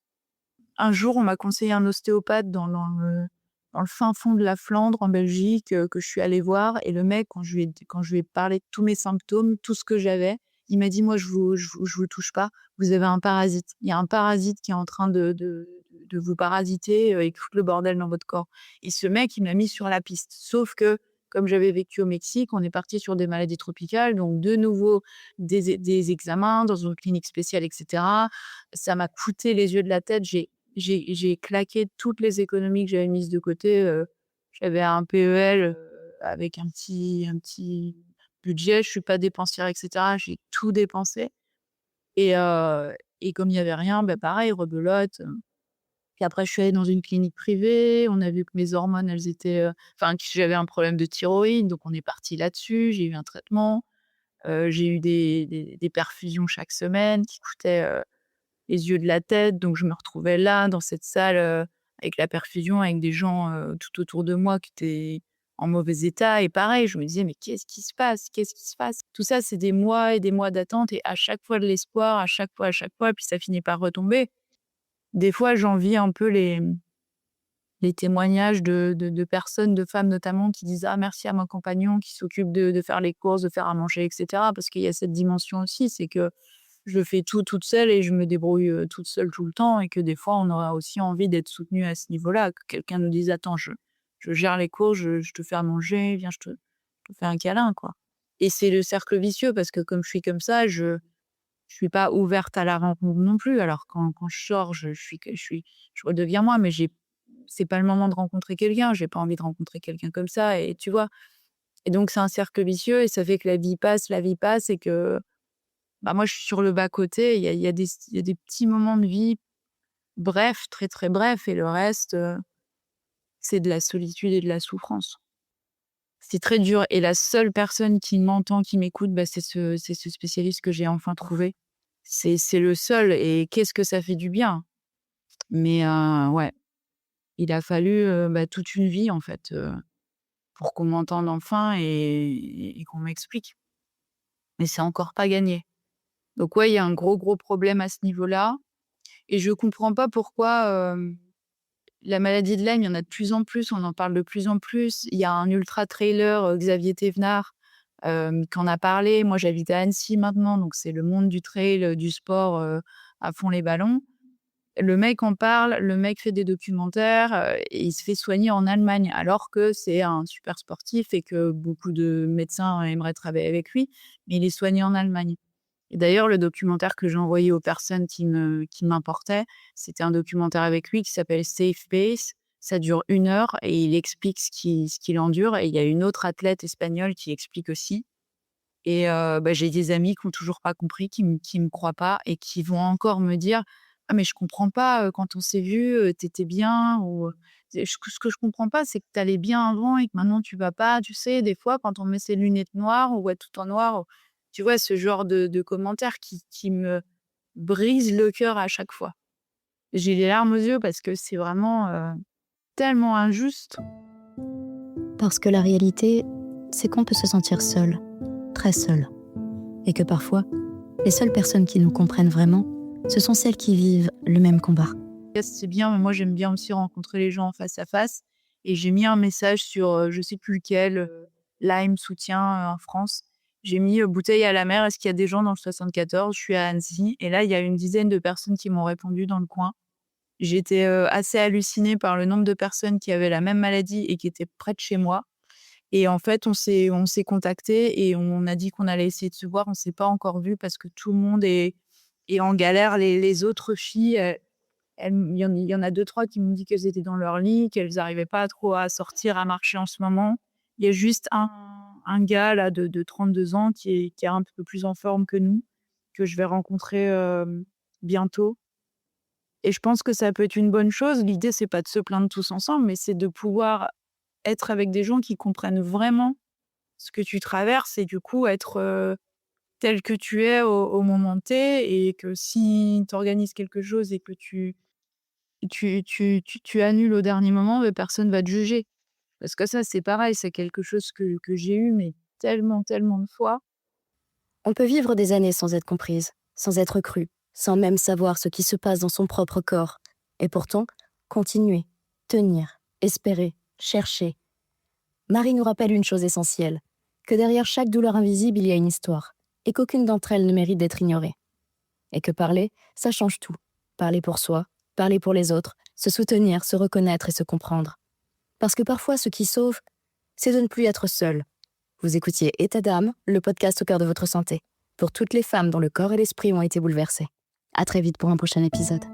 Un jour, on m'a conseillé un ostéopathe dans le fin fond de la Flandre, en Belgique, que je suis allée voir et le mec, quand je lui ai parlé de tous mes symptômes, tout ce que j'avais, il m'a dit: «Moi, je vous touche pas, vous avez un parasite. Il y a un parasite qui est en train de vous parasiter, et foutre le bordel dans votre corps» et ce mec, il m'a mis sur la piste. Sauf que, comme j'avais vécu au Mexique, on est parti sur des maladies tropicales, donc de nouveau des examens dans une clinique spéciale et cetera. Ça m'a coûté les yeux de la tête. J'ai claqué toutes les économies que j'avais mises de côté, j'avais un PEL, avec un petit budget, je suis pas dépensière et cetera. J'ai tout dépensé et comme il y avait rien, bah, pareil rebelote, puis après je suis allée dans une clinique privée, on a vu que mes hormones elles étaient, enfin que j'avais un problème de thyroïde, donc on est parti là-dessus. J'ai eu un traitement, j'ai eu des perfusions chaque semaine qui coûtaient, les yeux de la tête, donc je me retrouvais là, dans cette salle, avec la perfusion, avec des gens, tout autour de moi qui étaient en mauvais état et pareil, je me disais: «Mais qu'est-ce qui se passe? Qu'est-ce qui se passe?» Tout ça, c'est des mois et des mois d'attente et à chaque fois de l'espoir, à chaque fois, puis ça finit par retomber. Des fois, j'envie un peu les témoignages de personnes, de femmes notamment qui disent: «Ah merci à mon compagnon qui s'occupe de faire les courses, de faire à manger» et cetera. Parce qu'il y a cette dimension aussi, c'est que je fais tout toute seule et je me débrouille, toute seule tout le temps et que des fois, on aura aussi envie d'être soutenue à ce niveau-là, que quelqu'un nous dise: «Attends, je gère les courses, je te fais à manger, viens, je te fais un câlin», quoi. Et c'est le cercle vicieux parce que comme je suis comme ça, je suis pas ouverte à la rencontre non plus. Alors quand je sors, je redeviens moi, mais c'est pas le moment de rencontrer quelqu'un. J'ai pas envie de rencontrer quelqu'un comme ça et tu vois? Et donc c'est un cercle vicieux et ça fait que la vie passe et que, bah, moi je suis sur le bas-côté. Il y a des petits moments de vie brefs, très, très brefs et le reste, c'est de la solitude et de la souffrance. C'est très dur et la seule personne qui m'entend, qui m'écoute, bah, c'est ce spécialiste que j'ai enfin trouvé. C'est le seul et qu'est-ce que ça fait du bien. Mais ouais, il a fallu, bah, toute une vie en fait, pour qu'on m'entende enfin et qu'on m'explique. Mais c'est encore pas gagné. Donc ouais, il y a un gros, gros problème à ce niveau-là et je comprends pas pourquoi, la maladie de Lyme, il y en a de plus en plus, on en parle de plus en plus. Il y a un ultra trailer, Xavier Thévenard, qui en a parlé. Moi, j'habite à Annecy maintenant, donc c'est le monde du trail, du sport, à fond les ballons. Le mec en parle, le mec fait des documentaires, et il se fait soigner en Allemagne, alors que c'est un super sportif et que beaucoup de médecins aimeraient travailler avec lui, mais il est soigné en Allemagne. Et d'ailleurs, le documentaire que j'ai envoyé aux personnes qui m'importaient, c'était un documentaire avec lui qui s'appelle Safe Pace. Ça dure 1 heure et il explique ce qu'il endure et il y a une autre athlète espagnole qui explique aussi. Et bah, j'ai des amis qui ont toujours pas compris, qui me croient pas et qui vont encore me dire: «Ah mais je comprends pas, quand on s'est vus, tu bien» ou ce que je comprends pas, c'est que tu allais bien avant et que maintenant tu vas pas». Tu sais, des fois, quand on met ses lunettes noires, on voit tout en noir, tu vois? Ce genre de commentaires qui me brisent le cœur à chaque fois. J'ai les larmes aux yeux parce que c'est vraiment, tellement injuste. Parce que la réalité, c'est qu'on peut se sentir seul, très seul. Et que parfois, les seules personnes qui nous comprennent vraiment, ce sont celles qui vivent le même combat. C'est bien, mais moi j'aime bien aussi rencontrer les gens en face à face et j'ai mis un message sur, je sais plus lequel, Lyme soutien, en France. J'ai mis, bouteille à la mer, est-ce qu'il y a des gens dans le 74? Je suis à Annecy et là, il y a une dizaine de personnes qui m'ont répondu dans le coin. J'étais, assez hallucinée par le nombre de personnes qui avaient la même maladie et qui étaient près de chez moi et en fait, on s'est contactés et on a dit qu'on allait essayer de se voir. On s'est pas encore vus parce que tout le monde est en galère. Les autres filles, il y en a 2-3 qui m'ont dit qu'elles étaient dans leur lit, qu'elles n'arrivaient pas trop à sortir, à marcher en ce moment. Il y a juste un gars là de 32 ans qui est un peu plus en forme que nous, que je vais rencontrer, bientôt et je pense que ça peut être une bonne chose. L'idée, c'est pas de se plaindre tous ensemble, mais c'est de pouvoir être avec des gens qui comprennent vraiment ce que tu traverses et du coup être, tel que tu es au moment T et que si tu organises quelque chose et que tu annules au dernier moment, mais personne va te juger. Parce que ça, c'est pareil, c'est quelque chose que j'ai eu, mais tellement, tellement de fois. On peut vivre des années sans être comprise, sans être crue, sans même savoir ce qui se passe dans son propre corps. Et pourtant, continuer, tenir, espérer, chercher. Marie nous rappelle une chose essentielle, que derrière chaque douleur invisible, il y a une histoire, et qu'aucune d'entre elles ne mérite d'être ignorée. Et que parler, ça change tout. Parler pour soi, parler pour les autres, se soutenir, se reconnaître et se comprendre. Parce que parfois, ce qui sauve, c'est de ne plus être seul. Vous écoutiez État d'âme, le podcast au cœur de votre santé, pour toutes les femmes dont le corps et l'esprit ont été bouleversés. À très vite pour un prochain épisode.